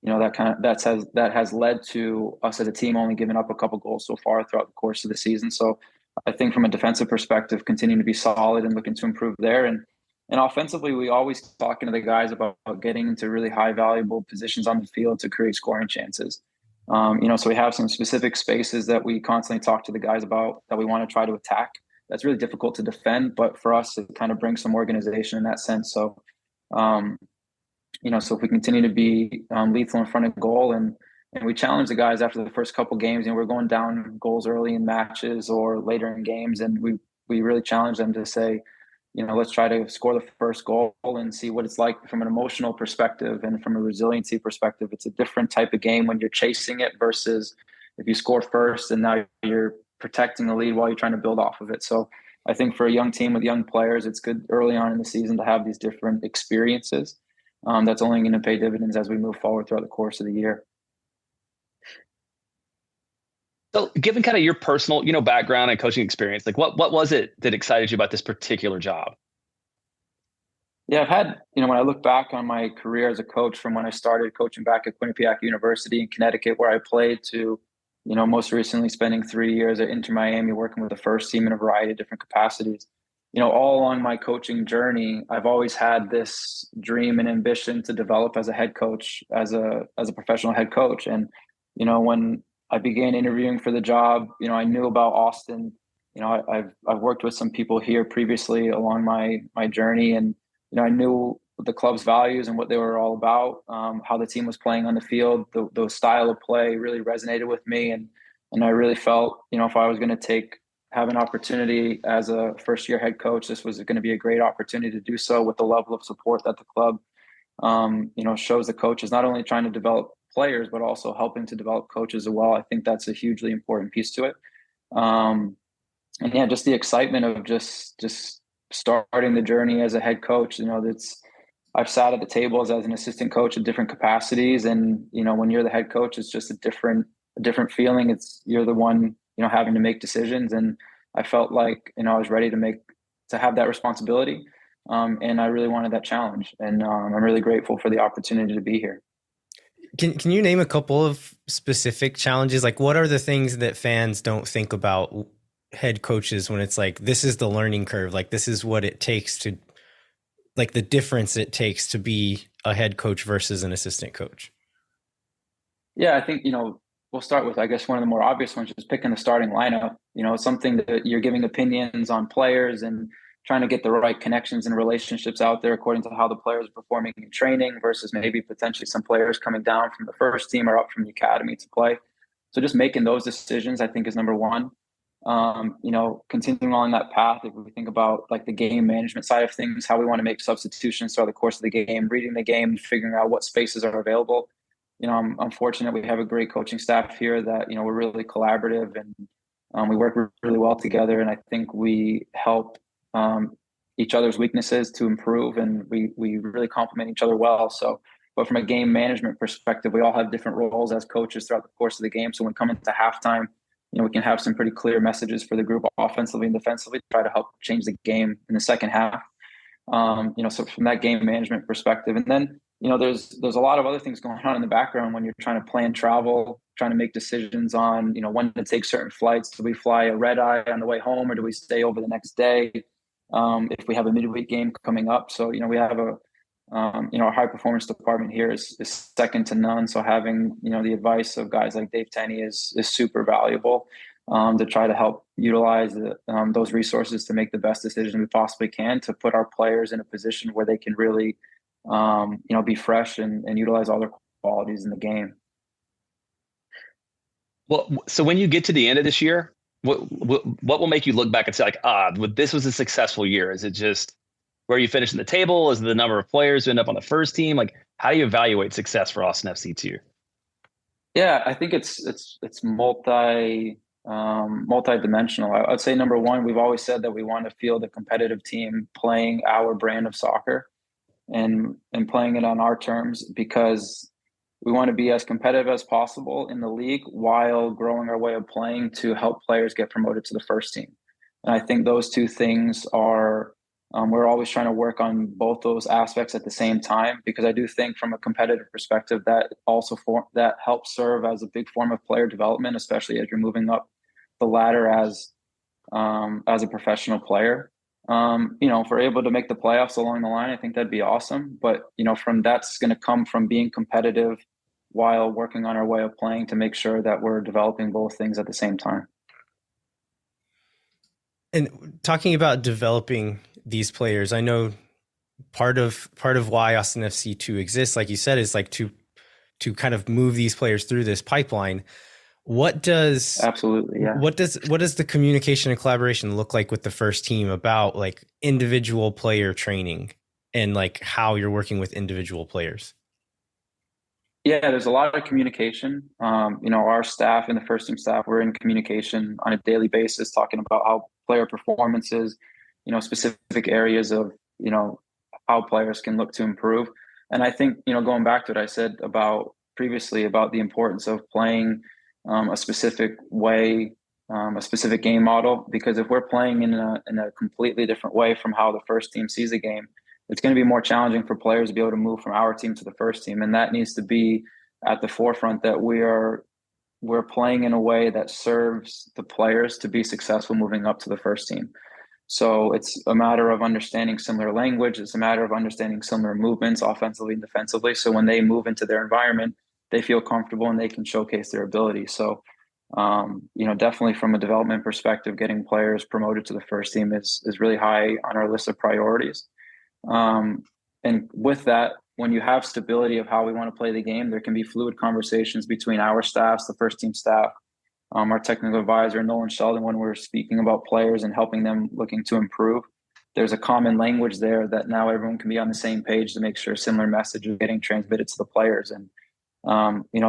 that has led to us as a team only giving up a couple goals so far throughout the course of the season. So I think from a defensive perspective, continuing to be solid and looking to improve there. And offensively, we always talking to the guys about getting into really high valuable positions on the field to create scoring chances. So we have some specific spaces that we constantly talk to the guys about that we want to try to attack. That's really difficult to defend, but for us, it kind of brings some organization in that sense. So, so if we continue to be lethal in front of goal and we challenge the guys after the first couple games, we're going down goals early in matches or later in games, and we really challenge them to say, let's try to score the first goal and see what it's like from an emotional perspective and from a resiliency perspective. It's a different type of game when you're chasing it versus if you score first and now you're protecting the lead while you're trying to build off of it. So I think for a young team with young players, it's good early on in the season to have these different experiences. That's only going to pay dividends as we move forward throughout the course of the year. So given kind of your personal, background and coaching experience, like what was it that excited you about this particular job? Yeah, I've had, when I look back on my career as a coach from when I started coaching back at Quinnipiac University in Connecticut, where I played, to, most recently spending 3 years at Inter Miami working with the first team in a variety of different capacities. All along my coaching journey, I've always had this dream and ambition to develop as a head coach, as a professional head coach. And, when I began interviewing for the job, I knew about Austin. I've worked with some people here previously along my journey, and I knew the club's values and what they were all about. How the team was playing on the field, the style of play really resonated with me, and I really felt, if I was going to have an opportunity as a first-year head coach, this was going to be a great opportunity to do so with the level of support that the club, shows the coaches, not only trying to develop players, but also helping to develop coaches as well. I think that's a hugely important piece to it. And yeah, just the excitement of just starting the journey as a head coach. I've sat at the tables as an assistant coach in different capacities. And, when you're the head coach, it's just a different feeling. You're the one, having to make decisions. And I felt like, I was ready to have that responsibility. And I really wanted that challenge. And I'm really grateful for the opportunity to be here. Can you name a couple of specific challenges? Like, what are the things that fans don't think about head coaches when it's like, this is the learning curve, like this is what it takes to, like, the difference it takes to be a head coach versus an assistant coach? Yeah, I think, we'll start with, I guess, one of the more obvious ones, is picking the starting lineup. Something that you're giving opinions on players and trying to get the right connections and relationships out there according to how the players are performing in training versus maybe potentially some players coming down from the first team or up from the academy to play. So just making those decisions, I think, is number one. continuing on that path, if we think about like the game management side of things, how we want to make substitutions throughout the course of the game, reading the game, figuring out what spaces are available. I'm fortunate we have a great coaching staff here that, we're really collaborative, and we work really well together. And I think we help each other's weaknesses to improve, and we really complement each other well. So, but from a game management perspective, we all have different roles as coaches throughout the course of the game. So when coming to halftime, we can have some pretty clear messages for the group offensively and defensively to try to help change the game in the second half. So from that game management perspective, and then, there's a lot of other things going on in the background when you're trying to plan travel, trying to make decisions on, when to take certain flights. Do we fly a red eye on the way home, or do we stay over the next day? If we have a midweek game coming up. So, we have our high performance department here is second to none. So having, the advice of guys like Dave Tenney is super valuable to try to help utilize those resources to make the best decision we possibly can to put our players in a position where they can really, be fresh and utilize all their qualities in the game. Well, so when you get to the end of this year, what will make you look back and say like, this was a successful year? Is it just where you finish in the table? Is it the number of players who end up on the first team? Like, how do you evaluate success for Austin FC 2? Yeah, I think it's multi-dimensional. I'd say number one, we've always said that we want to field a competitive team playing our brand of soccer and playing it on our terms, because we want to be as competitive as possible in the league while growing our way of playing to help players get promoted to the first team. And I think those two things are, we're always trying to work on both those aspects at the same time, because I do think from a competitive perspective that that helps serve as a big form of player development, especially as you're moving up the ladder as a professional player. If we're able to make the playoffs along the line, I think that'd be awesome. But, from that's going to come from being competitive while working on our way of playing to make sure that we're developing both things at the same time. And talking about developing these players, I know part of why Austin FC 2 exists, like you said, is like to kind of move these players through this pipeline. What does the communication and collaboration look like with the first team about like individual player training and like how you're working with individual players? Yeah, there's a lot of communication. Our staff and the first team staff, we're in communication on a daily basis, talking about how player performances, specific areas of, how players can look to improve. And I think, going back to what I said previously about the importance of playing a specific way, a specific game model, because if we're playing in a completely different way from how the first team sees a game, it's going to be more challenging for players to be able to move from our team to the first team. And that needs to be at the forefront, that we're playing in a way that serves the players to be successful moving up to the first team. So it's a matter of understanding similar language. It's a matter of understanding similar movements offensively and defensively. So when they move into their environment, they feel comfortable and they can showcase their ability. So, definitely from a development perspective, getting players promoted to the first team is really high on our list of priorities. And with that, when you have stability of how we want to play the game, there can be fluid conversations between our staffs, the first team staff, our technical advisor, Nolan Sheldon, when we're speaking about players and helping them looking to improve. There's a common language there that now everyone can be on the same page to make sure similar messages are getting transmitted to the players. And,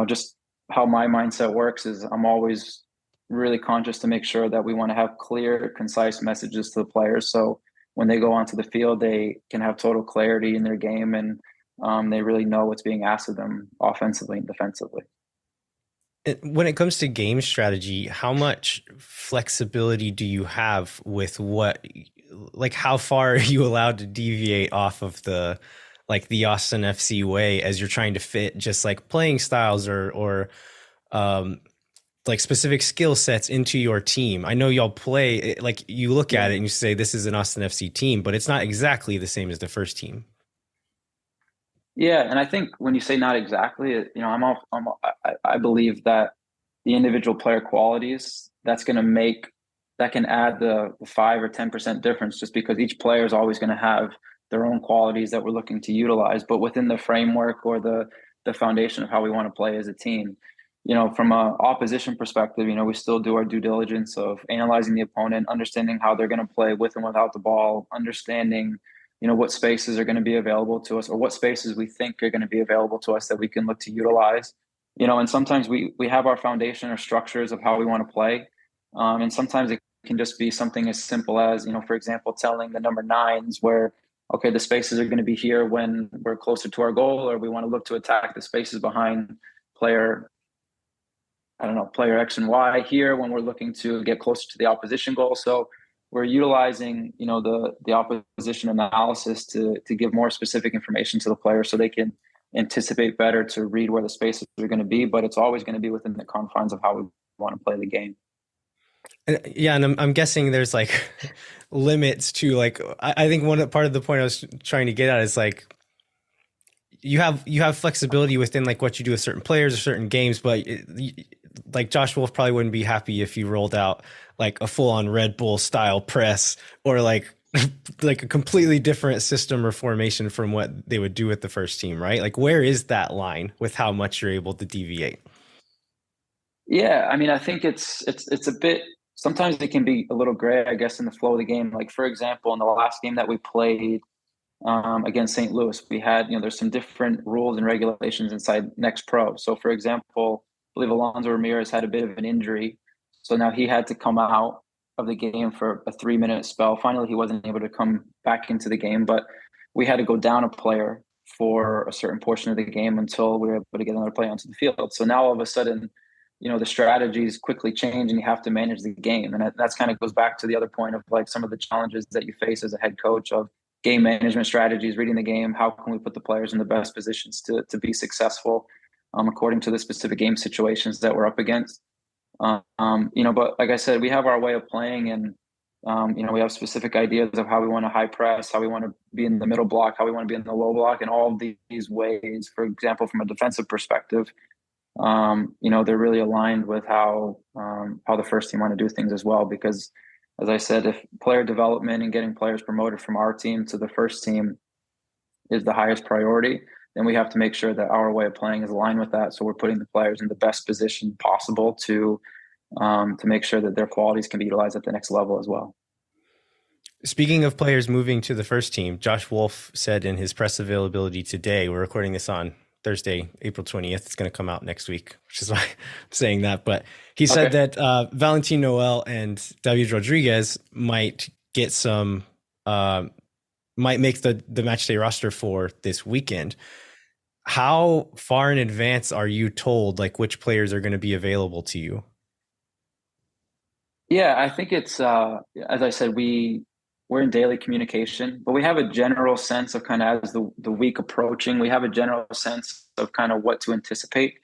just how my mindset works is I'm always really conscious to make sure that we want to have clear, concise messages to the players. So when they go onto the field, they can have total clarity in their game, and they really know what's being asked of them offensively and defensively. When it comes to game strategy, how much flexibility do you have with how far are you allowed to deviate off of the Austin FC way as you're trying to fit just like playing styles or like specific skill sets into your team? I know y'all play, like you look at it and you say, this is an Austin FC team, but it's not exactly the same as the first team. Yeah. And I think when you say not exactly, I believe that the individual player qualities that can add the 5 or 10% difference, just because each player is always going to have their own qualities that we're looking to utilize, but within the framework or the foundation of how we want to play as a team. from a opposition perspective, we still do our due diligence of analyzing the opponent, understanding how they're going to play with and without the ball, understanding, what spaces are going to be available to us or what spaces we think are going to be available to us that we can look to utilize. And sometimes we have our foundation or structures of how we want to play. And sometimes it can just be something as simple as, for example, telling the number nines where, okay, the spaces are going to be here when we're closer to our goal, or we want to look to attack the spaces behind player X and Y here when we're looking to get closer to the opposition goal. So we're utilizing, the opposition analysis to give more specific information to the player so they can anticipate better to read where the spaces are going to be, but it's always going to be within the confines of how we want to play the game. Yeah, and I'm guessing there's like limits to like I think part of the point I was trying to get at is like you have flexibility within like what you do with certain players or certain games, but like Josh Wolff probably wouldn't be happy if you rolled out like a full-on Red Bull style press or like a completely different system or formation from what they would do with the first team, right? Like where is that line with how much you're able to deviate? Yeah, I mean, I think it's a bit, sometimes it can be a little gray, I guess, in the flow of the game. Like, for example, in the last game that we played against St. Louis, we had, there's some different rules and regulations inside Next Pro. So, for example, I believe Alonso Ramirez had a bit of an injury. So now he had to come out of the game for a 3-minute spell. Finally, he wasn't able to come back into the game, but we had to go down a player for a certain portion of the game until we were able to get another player onto the field. So now all of a sudden, the strategies quickly change and you have to manage the game. And that's kind of goes back to the other point of like some of the challenges that you face as a head coach of game management strategies, reading the game. How can we put the players in the best positions to be successful according to the specific game situations that we're up against? But like I said, we have our way of playing and, we have specific ideas of how we want to high press, how we want to be in the middle block, how we want to be in the low block, and all of these ways, for example, from a defensive perspective, they're really aligned with how the first team want to do things as well. Because as I said, if player development and getting players promoted from our team to the first team is the highest priority, then we have to make sure that our way of playing is aligned with that. So we're putting the players in the best position possible to make sure that their qualities can be utilized at the next level as well. Speaking of players moving to the first team, Josh Wolff said in his press availability today, we're recording this on Thursday, April 20th. It's going to come out next week, which is why I'm saying that. But he said that Valentin Noel and David Rodriguez might get might make the match day roster for this weekend. How far in advance are you told like which players are going to be available to you? Yeah, I think it's, as I said, we're in daily communication, but we have a general sense of kind of as the week approaching, we have a general sense of kind of what to anticipate,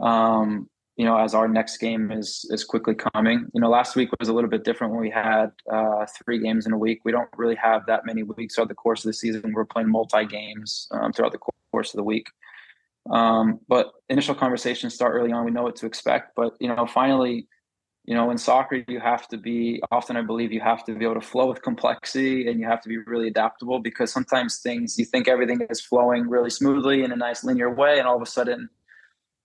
as our next game is quickly coming. Last week was a little bit different when we had 3 games in a week. We don't really have that many weeks throughout the course of the season. We're playing multi-games throughout the course of the week. But initial conversations start early on. We know what to expect, but, finally, in soccer, I believe you have to be able to flow with complexity and you have to be really adaptable, because sometimes you think everything is flowing really smoothly in a nice linear way. And all of a sudden,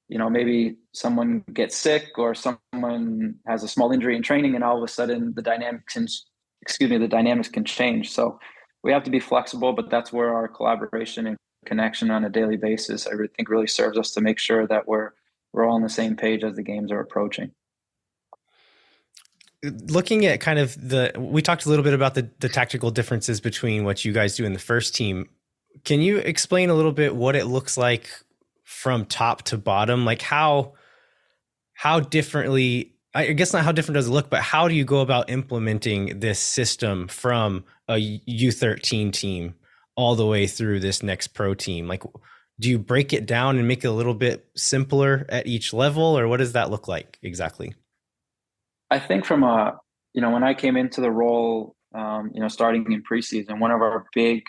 maybe someone gets sick or someone has a small injury in training, and all of a sudden the dynamics can change. So we have to be flexible, but that's where our collaboration and connection on a daily basis, I think, really serves us to make sure that we're all on the same page as the games are approaching. Looking at kind of we talked a little bit about the tactical differences between what you guys do in the first team. Can you explain a little bit what it looks like from top to bottom? Like how differently, I guess not how different does it look, but how do you go about implementing this system from a U13 team all the way through this next pro team? Like, do you break it down and make it a little bit simpler at each level, or what does that look like exactly? I think from when I came into the role, starting in preseason, one of our big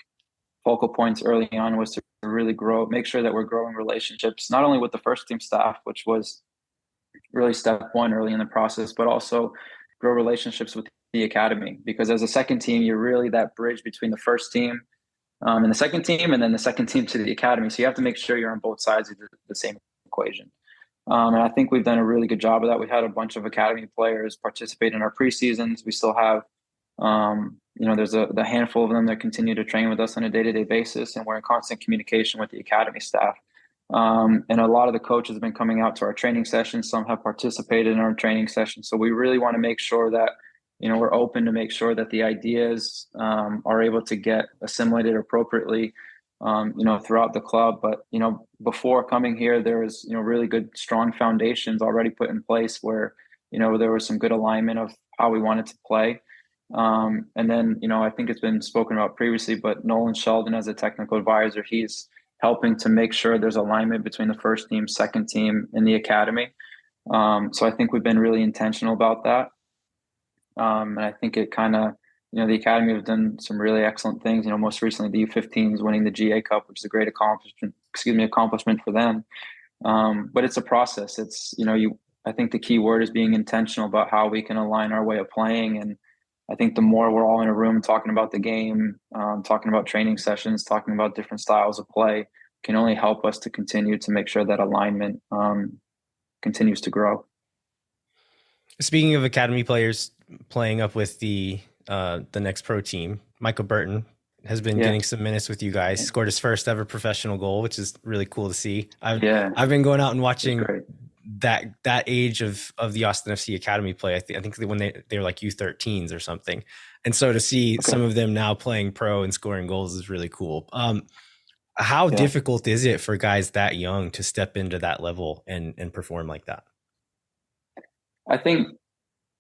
focal points early on was to really make sure that we're growing relationships, not only with the first team staff, which was really step one early in the process, but also grow relationships with the academy. Because as a second team, you're really that bridge between the first team and the second team, and then the second team to the academy. So you have to make sure you're on both sides of the same equation. And I think we've done a really good job of that. We've had a bunch of academy players participate in our preseasons. We still have, there's the handful of them that continue to train with us on a day-to-day basis, and we're in constant communication with the academy staff. And a lot of the coaches have been coming out to our training sessions. Some have participated in our training sessions. So we really want to make sure that, we're open to make sure that the ideas are able to get assimilated appropriately, throughout the club. But, before coming here, there was, really good, strong foundations already put in place where, there was some good alignment of how we wanted to play. And then, I think it's been spoken about previously, but Nolan Sheldon as a technical advisor, he's helping to make sure there's alignment between the first team, second team, and the academy. So I think we've been really intentional about that. And I think it kind of, the academy have done some really excellent things. Most recently the U15s winning the GA Cup, which is a great accomplishment for them. But it's a process. It's, I think the key word is being intentional about how we can align our way of playing. And I think the more we're all in a room talking about the game, talking about training sessions, talking about different styles of play, can only help us to continue to make sure that alignment continues to grow. Speaking of academy players playing up with the next pro team, Michael Burton has been getting some minutes with you guys. Scored his first ever professional goal, which is really cool to see. I've been going out and watching that age of the Austin FC Academy play. I think when they were like U13s or something. And so to see some of them now playing pro and scoring goals is really cool. How difficult is it for guys that young to step into that level and perform like that? I think,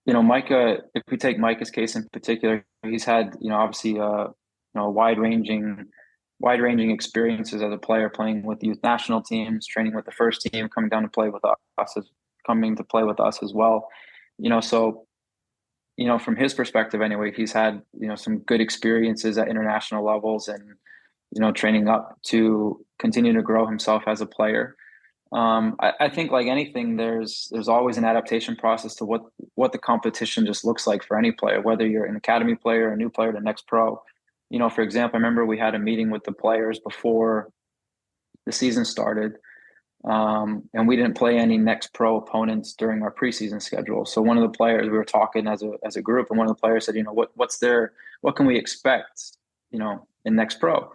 Micah, if we take Micah's case in particular, he's had, obviously, wide-ranging experiences as a player, playing with youth national teams, training with the first team, coming to play with us as well. So, from his perspective anyway, he's had, some good experiences at international levels and, training up to continue to grow himself as a player. I think like anything, there's always an adaptation process to what the competition just looks like for any player, whether you're an academy player, a new player, the next pro. For example, I remember we had a meeting with the players before the season started, and we didn't play any next pro opponents during our preseason schedule. So one of the players, we were talking as a group, and one of the players said, what can we expect, in next pro?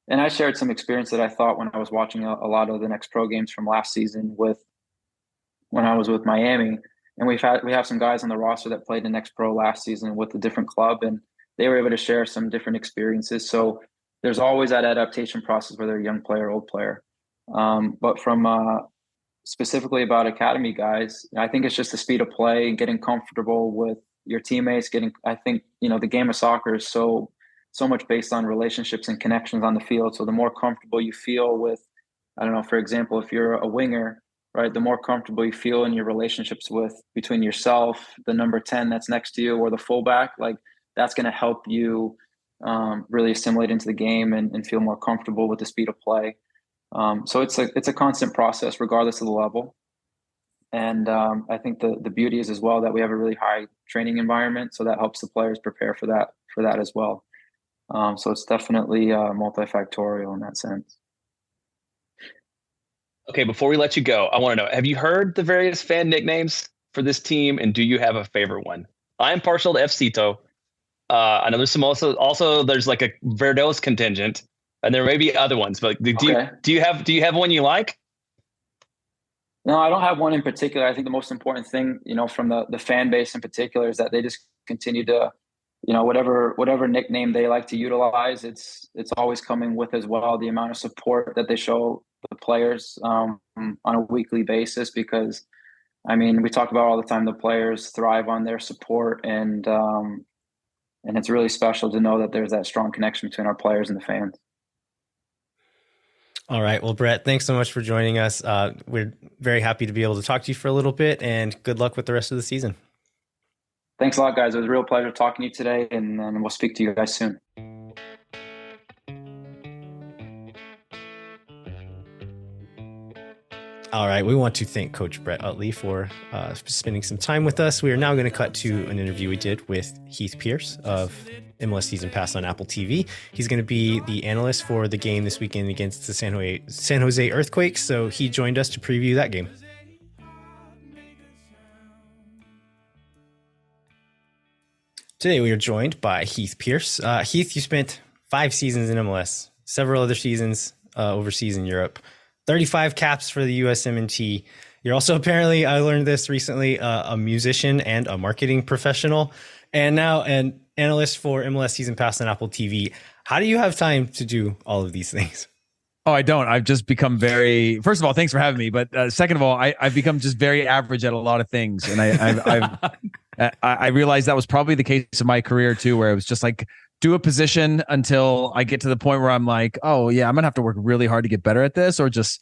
And I shared some experience that I thought when I was watching a lot of the next pro games from last season when I was with Miami. And we have some guys on the roster that played the next pro last season with a different club, and they were able to share some different experiences. So there's always that adaptation process, whether a young player or old player. But from specifically about academy guys, I think it's just the speed of play, getting comfortable with your teammates, I think, the game of soccer is so much based on relationships and connections on the field. So the more comfortable you feel with, I don't know, for example, if you're a winger, right, the more comfortable you feel in your relationships between yourself, the number 10 that's next to you, or the fullback, like that's going to help you really assimilate into the game and feel more comfortable with the speed of play. So it's a constant process regardless of the level. And I think the beauty is as well that we have a really high training environment, so that helps the players prepare for that as well. So it's definitely multifactorial in that sense. Okay, before we let you go, I want to know, have you heard the various fan nicknames for this team, and do you have a favorite one? I'm partial to FCito. I know there's some also there's like a Verdos contingent, and there may be other ones, but do you have one you like? No, I don't have one in particular. I think the most important thing, from the fan base in particular, is that they just continue to, whatever nickname they like to utilize, it's always coming with as well the amount of support that they show the players on a weekly basis. Because, we talk about all the time, the players thrive on their support, and it's really special to know that there's that strong connection between our players and the fans. All right. Well, Brett, thanks so much for joining us. We're very happy to be able to talk to you for a little bit, and good luck with the rest of the season. Thanks a lot, guys. It was a real pleasure talking to you today, and we'll speak to you guys soon. All right. We want to thank Coach Brett Uttley for spending some time with us. We are now going to cut to an interview we did with Heath Pearce of MLS Season Pass on Apple TV. He's going to be the analyst for the game this weekend against the San Jose Earthquakes. So he joined us to preview that game. Today we are joined by Heath Pearce. Heath, you spent 5 seasons in MLS, several other seasons overseas in Europe, 35 caps for the USMNT. You're also apparently, I learned this recently, a musician and a marketing professional, and now an analyst for MLS Season Pass on Apple TV. How do you have time to do all of these things? Oh, I don't. I've just become very. First of all, thanks for having me. But second of all, I've become just very average at a lot of things, and I realized that was probably the case of my career too, where it was just like do a position until I get to the point where I'm like, oh yeah, I'm gonna have to work really hard to get better at this, or just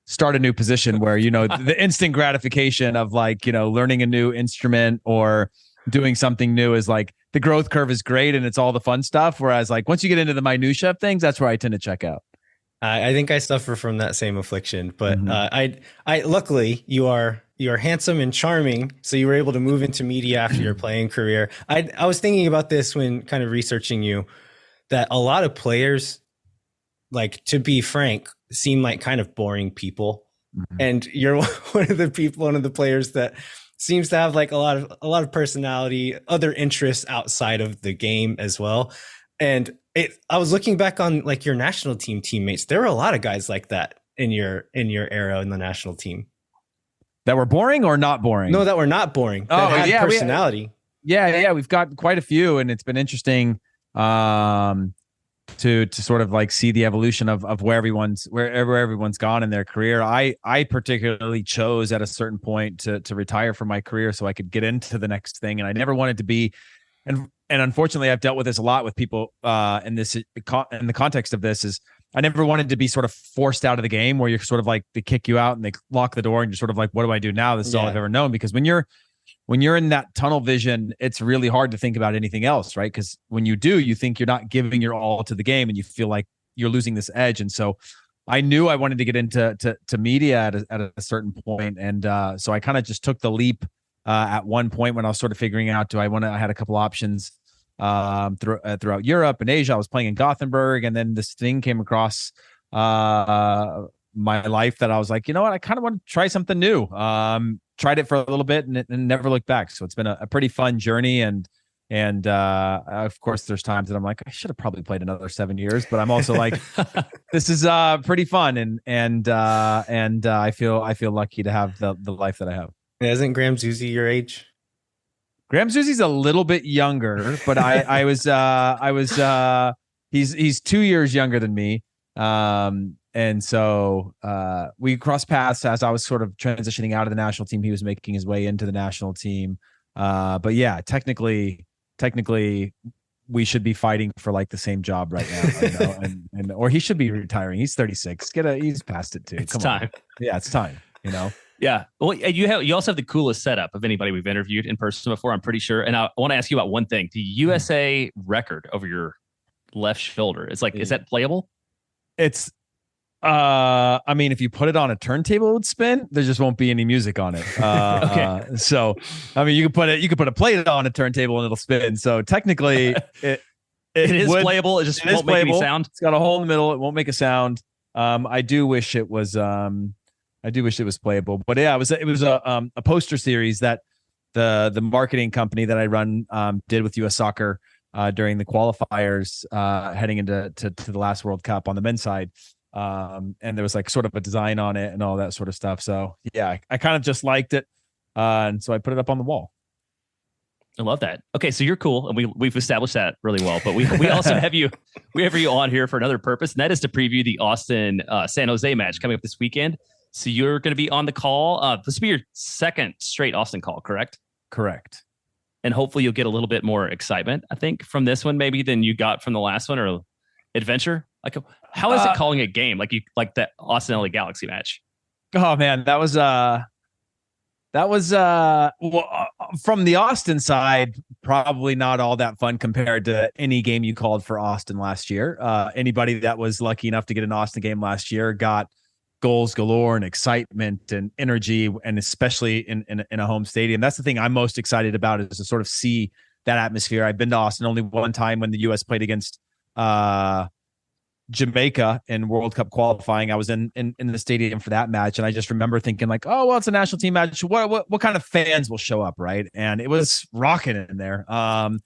start a new position where the instant gratification of like learning a new instrument or doing something new is like the growth curve is great and it's all the fun stuff. Whereas like once you get into the minutia of things, that's where I tend to check out. I think I suffer from that same affliction, but I luckily you are handsome and charming, so you were able to move into media after your playing career. I was thinking about this when kind of researching you, that a lot of players, like, to be frank, seem like kind of boring people, and you're one of the players that seems to have like a lot of personality, other interests outside of the game as well. And I was looking back on like your national team teammates. There were a lot of guys like that in your era in the national team. That were boring or not boring? No, that were not boring. That had personality. We've got quite a few, and it's been interesting to sort of like see the evolution of wherever everyone's gone in their career. I particularly chose at a certain point to retire from my career so I could get into the next thing, and I never wanted to be. And unfortunately, I've dealt with this a lot with people in the context of this is I never wanted to be sort of forced out of the game where you're sort of like they kick you out and they lock the door and you're sort of like, what do I do now? This is all I've ever known. Because when you're in that tunnel vision, it's really hard to think about anything else, right? Because when you do, you think you're not giving your all to the game and you feel like you're losing this edge. And so I knew I wanted to get into media at a certain point. And so I kind of just took the leap at one point when I was sort of figuring out, I had a couple options throughout Europe and Asia. I was playing in Gothenburg, and then this thing came across my life that I was like, you know what, I kind of want to try something new. Tried it for a little bit and never looked back. So it's been a pretty fun journey. And of course, there's times that I'm like, I should have probably played another 7 years, but I'm also like, this is pretty fun, and I feel lucky to have the life that I have. Isn't Graham Zusi your age? Graham Zusi's a little bit younger, but he's 2 years younger than me. And so we crossed paths as I was sort of transitioning out of the national team. He was making his way into the national team. But yeah, technically we should be fighting for like the same job right now, and or he should be retiring. He's 36. He's past it too. It's time. Yeah, it's time, Yeah. Well, you also have the coolest setup of anybody we've interviewed in person before, I'm pretty sure. And I want to ask you about one thing. The USA record over your left shoulder. It's like, is that playable? It's I mean, if you put it on a turntable, it would spin. There just won't be any music on it. Okay. So I mean, you could put a plate on a turntable and it'll spin. So technically it is playable. It just won't make any sound. It's got a hole in the middle. It won't make a sound. I do wish it was playable, but yeah, it was a poster series that the marketing company that I run did with US Soccer during the qualifiers heading into the last World Cup on the men's side. And there was like sort of a design on it and all that sort of stuff. So yeah, I kind of just liked it. And so I put it up on the wall. I love that. Okay. So you're cool. And we've established that really well, but we also have you on here for another purpose. And that is to preview the Austin San Jose match coming up this weekend. So you're going to be on the call. This will be your second straight Austin call, correct? Correct. And hopefully you'll get a little bit more excitement, I think, from this one maybe than you got from the last one, or adventure. Like, how is it calling a game like that Austin LA Galaxy match? Oh man, that was from the Austin side, probably not all that fun compared to any game you called for Austin last year. Anybody that was lucky enough to get an Austin game last year got goals galore and excitement and energy, and especially in a home stadium. That's the thing I'm most excited about, is to sort of see that atmosphere. I've been to Austin only one time when the U.S. played against Jamaica in World Cup qualifying. I was in the stadium for that match, and I just remember thinking like, oh well, it's a national team match. What kind of fans will show up, right? And it was rocking in there.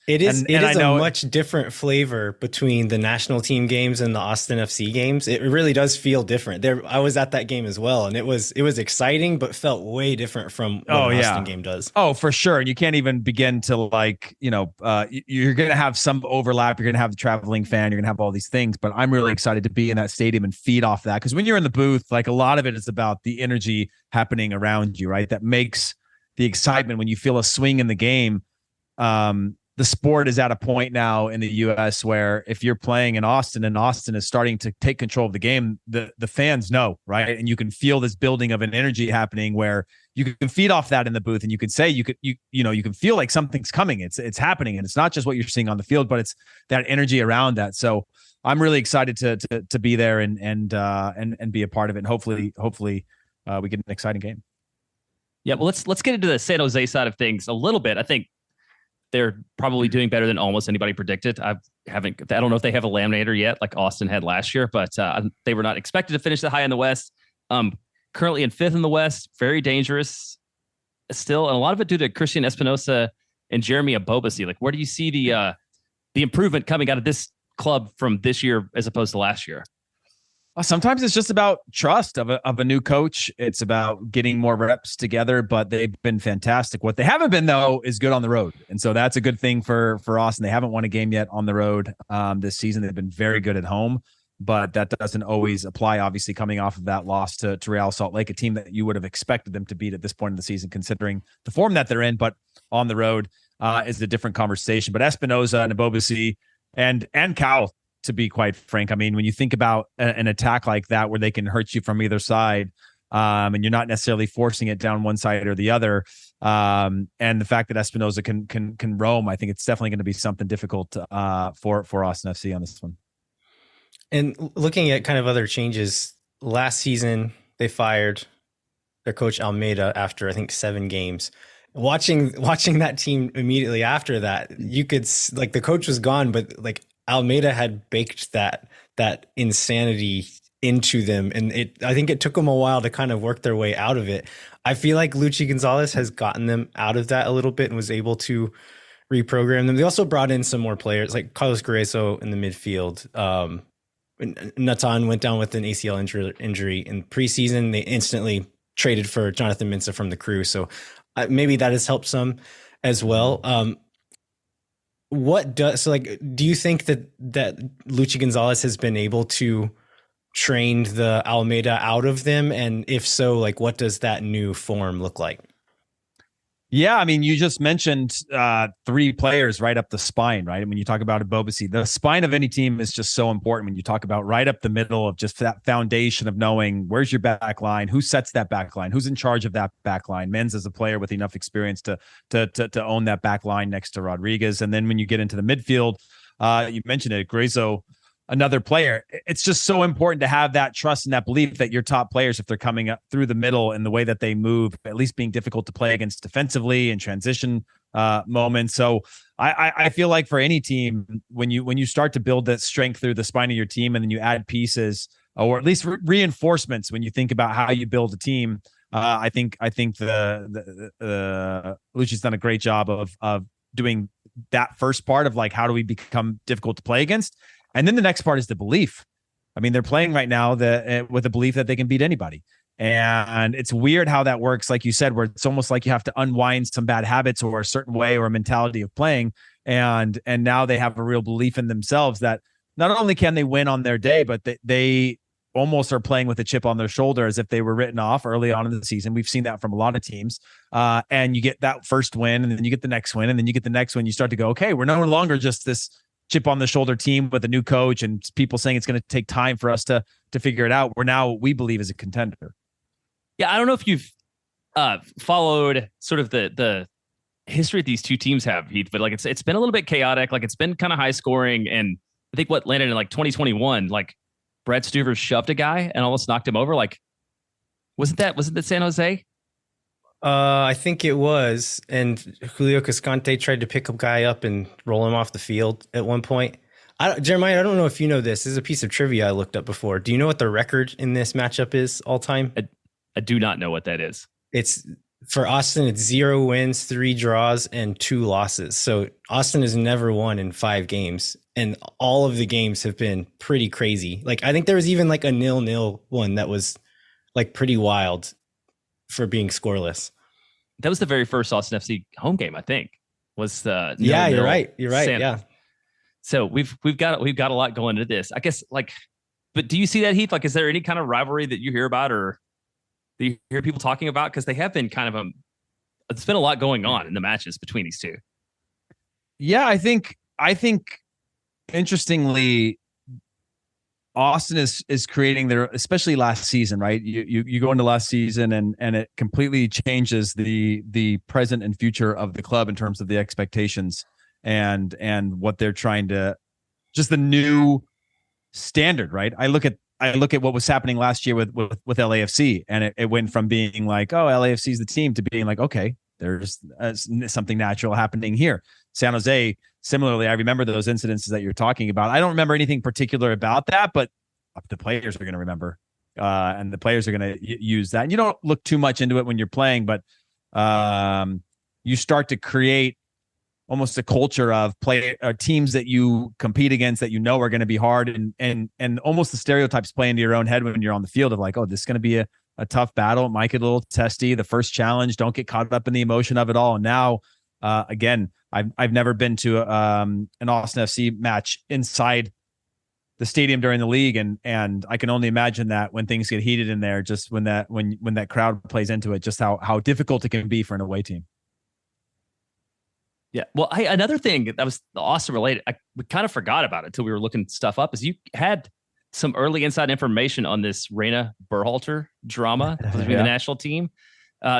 It is a know much different flavor between the national team games and the Austin FC games. It really does feel different. I was at that game as well, and it was exciting, but felt way different from what an Austin game does. Oh, for sure. And you can't even begin to like, you're going to have some overlap. You're going to have the traveling fan. You're going to have all these things, but I'm really excited to be in that stadium and feed off that. Because when you're in the booth, like a lot of it is about the energy happening around you, right? That makes the excitement when you feel a swing in the game. The sport is at a point now in the US where if you're playing in Austin and Austin is starting to take control of the game, the fans know, right? And you can feel this building of an energy happening where you can feed off that in the booth, and you can say you can feel like something's coming. It's happening, and it's not just what you're seeing on the field, but it's that energy around that. So I'm really excited to be there and be a part of it. And hopefully we get an exciting game. Yeah, well, let's get into the San Jose side of things a little bit. I think they're probably doing better than almost anybody predicted. I don't know if they have a laminator yet, like Austin had last year, but they were not expected to finish that high in the West. Currently in 5th in the West, very dangerous still, and a lot of it due to Christian Espinosa and Jeremy Abobasi. Like, where do you see the improvement coming out of this club from this year as opposed to last year? Sometimes it's just about trust of a new coach. It's about getting more reps together, but they've been fantastic. What they haven't been, though, is good on the road. And so that's a good thing for Austin. They haven't won a game yet on the road this season. They've been very good at home, but that doesn't always apply, obviously, coming off of that loss to Real Salt Lake, a team that you would have expected them to beat at this point in the season, considering the form that they're in. But on the road is a different conversation. But Espinosa and Abobasi and Cowell, to be quite frank. I mean, when you think about an attack like that, where they can hurt you from either side, and you're not necessarily forcing it down one side or the other, and the fact that Espinosa can roam, I think it's definitely going to be something difficult for Austin FC on this one. And looking at kind of other changes, last season they fired their coach Almeida after I think 7 games. Watching that team immediately after that, you could like the coach was gone, but like Almeida had baked that insanity into them, and I think it took them a while to kind of work their way out of it. I feel like Luchi Gonzalez has gotten them out of that a little bit and was able to reprogram them. They also brought in some more players like Carlos Grueso in the midfield. Natan went down with an ACL injury in preseason. They instantly traded for Jonathan Mensah from the Crew, so maybe that has helped some as well. Do you think that Luchi Gonzalez has been able to train the Almeida out of them? And if so, like, what does that new form look like? Yeah, I mean, you just mentioned 3 players right up the spine, right? When you talk about Abobasi, the spine of any team is just so important when you talk about right up the middle of just that foundation of knowing where's your back line, who sets that back line, who's in charge of that back line. Men's is a player with enough experience to own that back line next to Rodriguez. And then when you get into the midfield, you mentioned it, Grueso, another player. It's just so important to have that trust and that belief that your top players, if they're coming up through the middle and the way that they move, at least being difficult to play against defensively in transition moments. So I feel like for any team, when you start to build that strength through the spine of your team, and then you add pieces or at least reinforcements when you think about how you build a team, I think the Luchi's done a great job of doing that first part of like, how do we become difficult to play against? And then the next part is the belief. I mean, they're playing right now with the belief that they can beat anybody. And it's weird how that works, like you said, where it's almost like you have to unwind some bad habits or a certain way or a mentality of playing. And now they have a real belief in themselves that not only can they win on their day, but they almost are playing with a chip on their shoulder as if they were written off early on in the season. We've seen that from a lot of teams. And you get that first win, and then you get the next win, and then you get the next one. You start to go, okay, we're no longer just this chip on the shoulder team with a new coach and people saying it's going to take time for us to figure it out. We believe is a contender. Yeah, I don't know if you've followed sort of the history that these two teams have, Heath, but like it's been a little bit chaotic. Like it's been kind of high scoring, and I think what landed in like 2021, like Brad Stuver shoved a guy and almost knocked him over. Like, wasn't that San Jose? I think it was. And Julio Cascante tried to pick a guy up and roll him off the field at one point. Jeremiah, I don't know if you know this. This is a piece of trivia I looked up before. Do you know what the record in this matchup is all time? I do not know what that is. It's for Austin. It's 0 wins, 3 draws, and 2 losses. So Austin has never won in 5 games, and all of the games have been pretty crazy. Like I think there was even like a 0-0 one that was like pretty wild for being scoreless. That was the very first Austin FC home game, I think. Was the yeah, you're right. You're right. Yeah. So we've got a lot going into this. I guess but do you see that, Heath? Like, is there any kind of rivalry that you hear about or that you hear people talking about? Because they have been kind of it's been a lot going on in the matches between these two. Yeah, I think interestingly, Austin is creating their, especially last season, right? You go into last season and it completely changes the present and future of the club in terms of the expectations and what they're trying to, just the new standard, right? I look at what was happening last year with LAFC, and it went from being like, oh, LAFC is the team, to being like, okay, there's something natural happening here. San Jose, similarly, I remember those incidences that you're talking about. I don't remember anything particular about that, but the players are going to remember, and the players are going to use that. And you don't look too much into it when you're playing, but you start to create almost a culture of teams that you compete against that you know are going to be hard, and almost the stereotypes play into your own head when you're on the field of like, oh, this is going to be a tough battle. It might get a little testy. The first challenge, don't get caught up in the emotion of it all. And now, again, I've never been to an Austin FC match inside the stadium during the league, and I can only imagine that when things get heated in there, just when that crowd plays into it, just how difficult it can be for an away team. Yeah. Well, another thing that was Austin related, we kind of forgot about it until we were looking stuff up, is you had some early inside information on this Reyna Berhalter drama between the national team.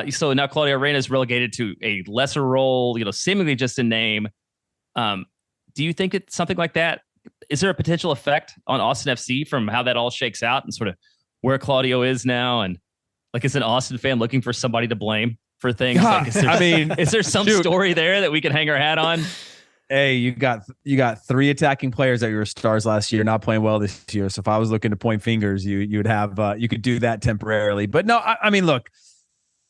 So now Claudio Reyna is relegated to a lesser role, seemingly just a name. Do you think it's something like that? Is there a potential effect on Austin FC from how that all shakes out and sort of where Claudio is now? And like, as an Austin fan looking for somebody to blame for things, is there some story there that we can hang our hat on? Hey, you got 3 attacking players that were stars last year, not playing well this year. So if I was looking to point fingers, you would have you could do that temporarily. But no, I mean, look,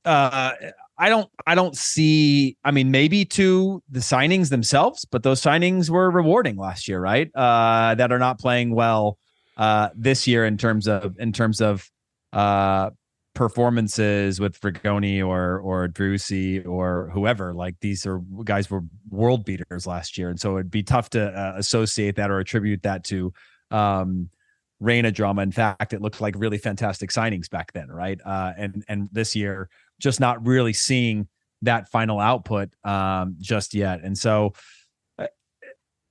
I don't see. I mean, maybe to the signings themselves, but those signings were rewarding last year, right? That are not playing well this year in terms of performances with Frigoni or Drusi or whoever. Like, these are guys were world beaters last year, and so it'd be tough to associate that or attribute that to Reyna drama. In fact, it looked like really fantastic signings back then, right? And this year, just not really seeing that final output just yet, and so.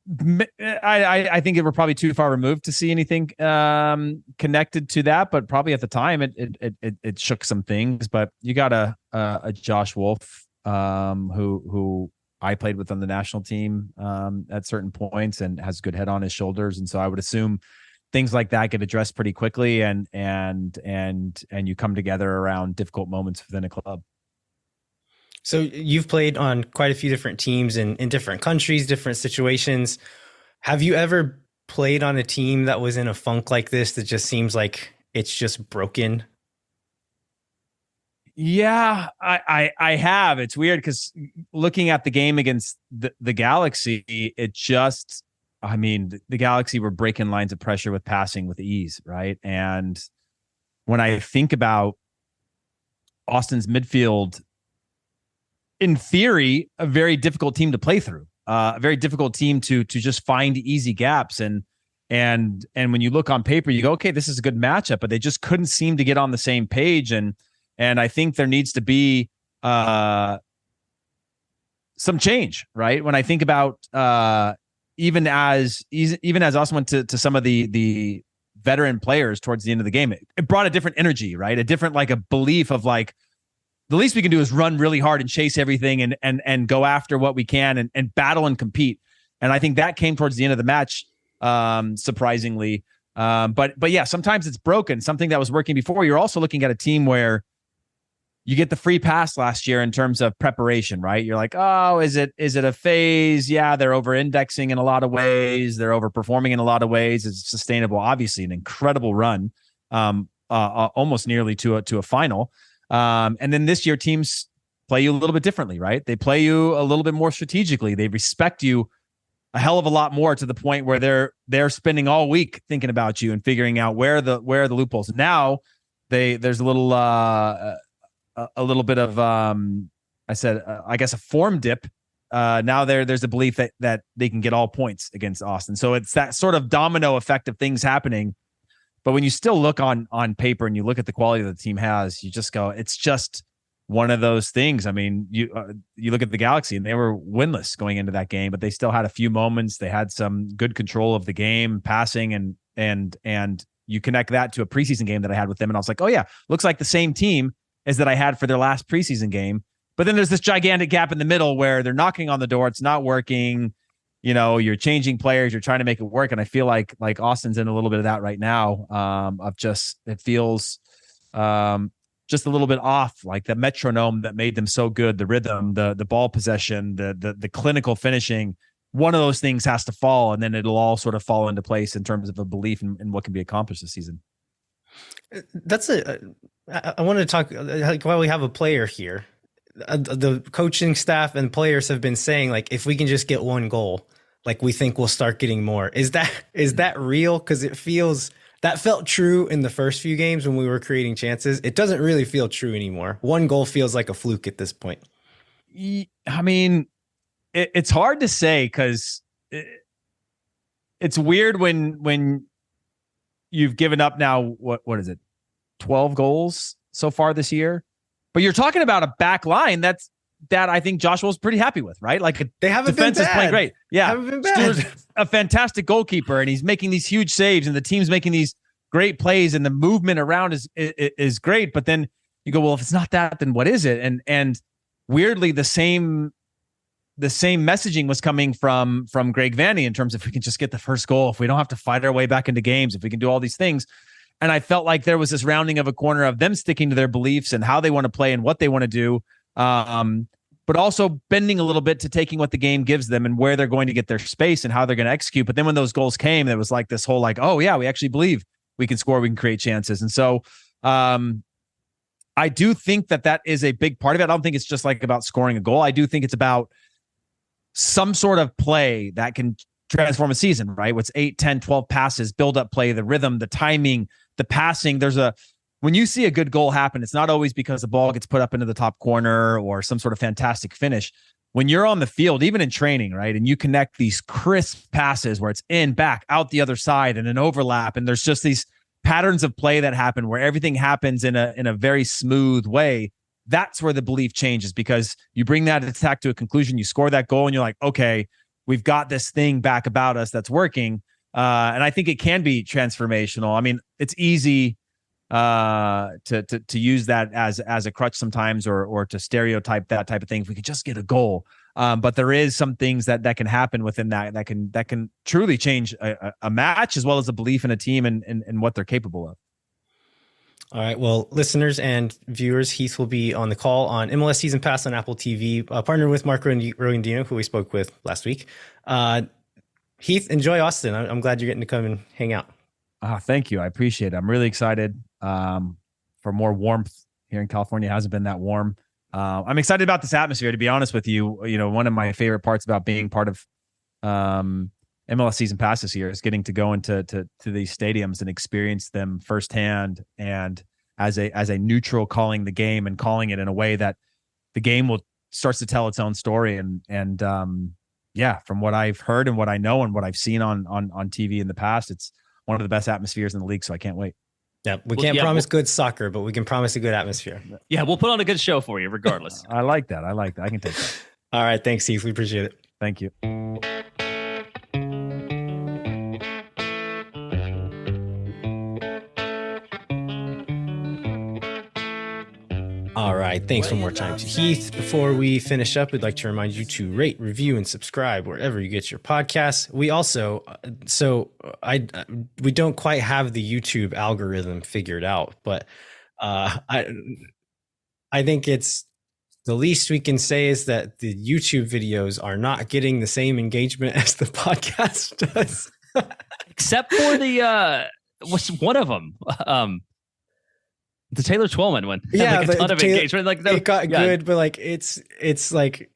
I think we're probably too far removed to see anything connected to that, but probably at the time it shook some things. But you got a Josh Wolff who I played with on the national team at certain points and has a good head on his shoulders, and so I would assume things like that get addressed pretty quickly, and you come together around difficult moments within a club. So you've played on quite a few different teams in different countries, different situations. Have you ever played on a team that was in a funk like this that just seems like it's just broken? Yeah, I have. It's weird because looking at the game against the Galaxy, the Galaxy were breaking lines of pressure with passing with ease, right? And when I think about Austin's midfield, in theory, a very difficult team to play through, a very difficult team to just find easy gaps. And when you look on paper, you go, okay, this is a good matchup, but they just couldn't seem to get on the same page. And I think there needs to be some change, right? When I think about even as Austin went to some of the veteran players towards the end of the game, it brought a different energy, right? A different, like, a belief of like, the least we can do is run really hard and chase everything and go after what we can and battle and compete. And I think that came towards the end of the match, surprisingly. But yeah, sometimes it's broken. Something that was working before. You're also looking at a team where you get the free pass last year in terms of preparation, right? You're like, oh, is it a phase? Yeah, they're over indexing in a lot of ways. They're overperforming in a lot of ways. It's sustainable. Obviously, an incredible run, almost nearly to a final. And then this year, teams play you a little bit differently, right? They play you a little bit more strategically. They respect you a hell of a lot more, to the point where they're spending all week thinking about you and figuring out where are the loopholes. Now there's a little bit of I guess a form dip. Now there's a belief that they can get all points against Austin. So it's that sort of domino effect of things happening. But when you still look on paper and you look at the quality that the team has, you just go, it's just one of those things. I mean, you look at the Galaxy and they were winless going into that game, but they still had a few moments. They had some good control of the game, passing, and you connect that to a preseason game that I had with them, and I was like, oh yeah, looks like the same team as that I had for their last preseason game. But then there's this gigantic gap in the middle where they're knocking on the door, it's not working. You know, you're changing players, you're trying to make it work, and I feel like Austin's in a little bit of that right now. Of just, it feels just a little bit off, like the metronome that made them so good, the rhythm, the ball possession, the clinical finishing. One of those things has to fall, and then it'll all sort of fall into place in terms of a belief in what can be accomplished this season. I want to talk, like, while we have a player here, the coaching staff and players have been saying, like, if we can just get one goal, like, we think we'll start getting more. Is that real? Because that felt true in the first few games when we were creating chances. It doesn't really feel true anymore. One goal feels like a fluke at this point. I mean, it's hard to say, because it's weird when you've given up now, what is it, 12 goals so far this year? But you're talking about a back line that I think Joshua's pretty happy with, right? Like, they haven't defense been bad. is playing great. Yeah, haven't been bad. Stewart's a fantastic goalkeeper, and he's making these huge saves, and the team's making these great plays, and the movement around is great. But then you go, well, if it's not that, then what is it? And weirdly, the same messaging was coming from Greg Vanney in terms of, if we can just get the first goal, if we don't have to fight our way back into games, if we can do all these things. And I felt like there was this rounding of a corner of them sticking to their beliefs and how they want to play and what they want to do, but also bending a little bit to taking what the game gives them and where they're going to get their space and how they're going to execute. But then when those goals came, there was like this whole, like, oh yeah, we actually believe we can score, we can create chances. And so I do think that is a big part of it. I don't think it's just like about scoring a goal. I do think it's about some sort of play that can transform a season, right? What's 8, 10, 12 passes, build up play, the rhythm, the timing, the passing. When you see a good goal happen, it's not always because the ball gets put up into the top corner or some sort of fantastic finish. When you're on the field, even in training, right, and you connect these crisp passes where it's in, back, out the other side, and an overlap, and there's just these patterns of play that happen where everything happens in a very smooth way. That's where the belief changes, because you bring that attack to a conclusion, you score that goal, and you're like, okay, we've got this thing back about us that's working. And I think it can be transformational. I mean, it's easy to use that as a crutch sometimes, or to stereotype that type of thing. If we could just get a goal. But there is some things that can happen within that can truly change a match, as well as a belief in a team and what they're capable of. All right. Well, listeners and viewers, Heath will be on the call on MLS Season Pass on Apple TV, partnered with Mark Rogendino, who we spoke with last week. Heath, enjoy Austin. I'm glad you're getting to come and hang out. Thank you. I appreciate it. I'm really excited for more warmth here in California. It hasn't been that warm. I'm excited about this atmosphere, to be honest with you. You know, one of my favorite parts about being part of MLS Season Pass this year is getting to go into these stadiums and experience them firsthand, and as a neutral, calling the game and calling it in a way that the game starts to tell its own story. And yeah, from what I've heard and what I know and what I've seen on TV in the past, it's one of the best atmospheres in the league. So I can't wait. Yeah, we can't promise good soccer, but we can promise a good atmosphere. Yeah, we'll put on a good show for you regardless. I like that. I can take that. All right. Thanks, Heath. We appreciate it. Thank you. All right. Thanks one more time to Heath. Before we finish up, we'd like to remind you to rate, review, and subscribe wherever you get your podcasts. We also, we don't quite have the YouTube algorithm figured out, but I think it's the least we can say is that the YouTube videos are not getting the same engagement as the podcast does. Except for the what's one of them? The Taylor Twellman one. Yeah, Like a ton of engagement. Like it got good, but like it's like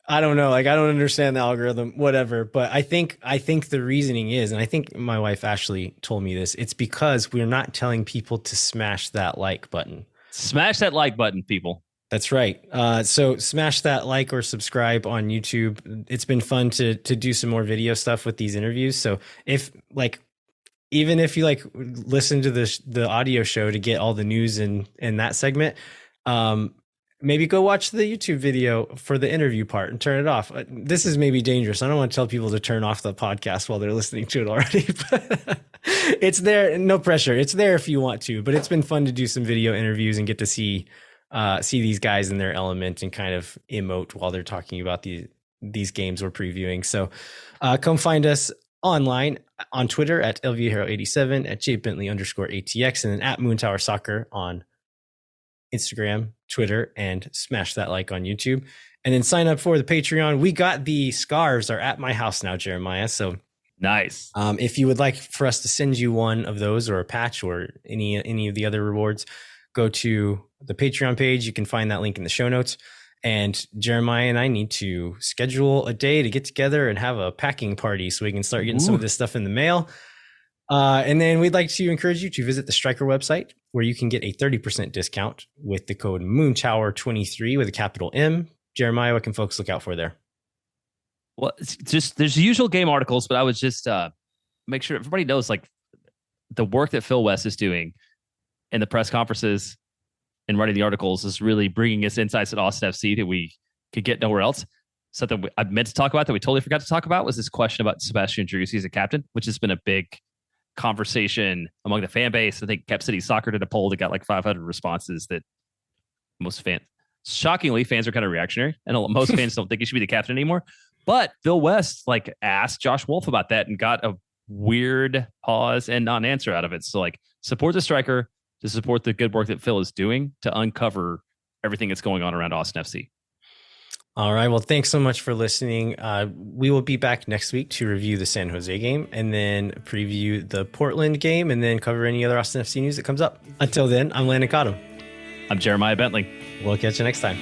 I don't know, like I don't understand the algorithm, whatever. But I think the reasoning is, and I think my wife Ashley told me this, it's because we're not telling people to smash that like button. Smash that like button, people. That's right. So smash that like or subscribe on YouTube. It's been fun to do some more video stuff with these interviews. So if like, even if you like listen to the audio show to get all the news in that segment, maybe go watch the YouTube video for the interview part and turn it off. This is maybe dangerous. I don't want to tell people to turn off the podcast while they're listening to it already, but it's there. No pressure. It's there if you want to, but it's been fun to do some video interviews and get to see these guys in their element and kind of emote while they're talking about these games we're previewing. So come find us online on Twitter at LVHero87, at JBentley_ATX, and then at Moontower Soccer on Instagram, Twitter, and smash that like on YouTube. And then sign up for the Patreon. We got the scarves are at my house now, Jeremiah. So nice. If you would like for us to send you one of those or a patch or any of the other rewards, go to the Patreon page. You can find that link in the show notes. And Jeremiah and I need to schedule a day to get together and have a packing party so we can start getting some of this stuff in the mail. And then we'd like to encourage you to visit the Striker website, where you can get a 30% discount with the code MoonTower23 with a capital M. Jeremiah, what can folks look out for there? Well, it's just there's the usual game articles, but I would just make sure everybody knows like the work that Phil West is doing in the press conferences and writing the articles is really bringing us insights at Austin FC that we could get nowhere else. Something I meant to talk about that we totally forgot to talk about was this question about Sebastian Driussi as a captain, which has been a big conversation among the fan base. I think Cap City Soccer did a poll that got like 500 responses that shockingly, fans are kind of reactionary, and most fans don't think he should be the captain anymore. But Phil West like asked Josh Wolff about that and got a weird pause and non-answer out of it. So like support the striker to support the good work that Phil is doing to uncover everything that's going on around Austin FC. All right. Well, thanks so much for listening. We will be back next week to review the San Jose game and then preview the Portland game and then cover any other Austin FC news that comes up. Until then, I'm Landon Cottom. I'm Jeremiah Bentley. We'll catch you next time.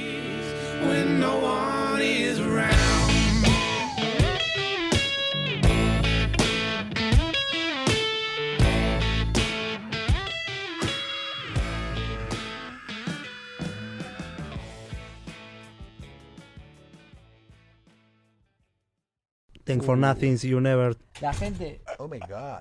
When no one is around. Thank for nothing, see you never. La gente. Oh my God.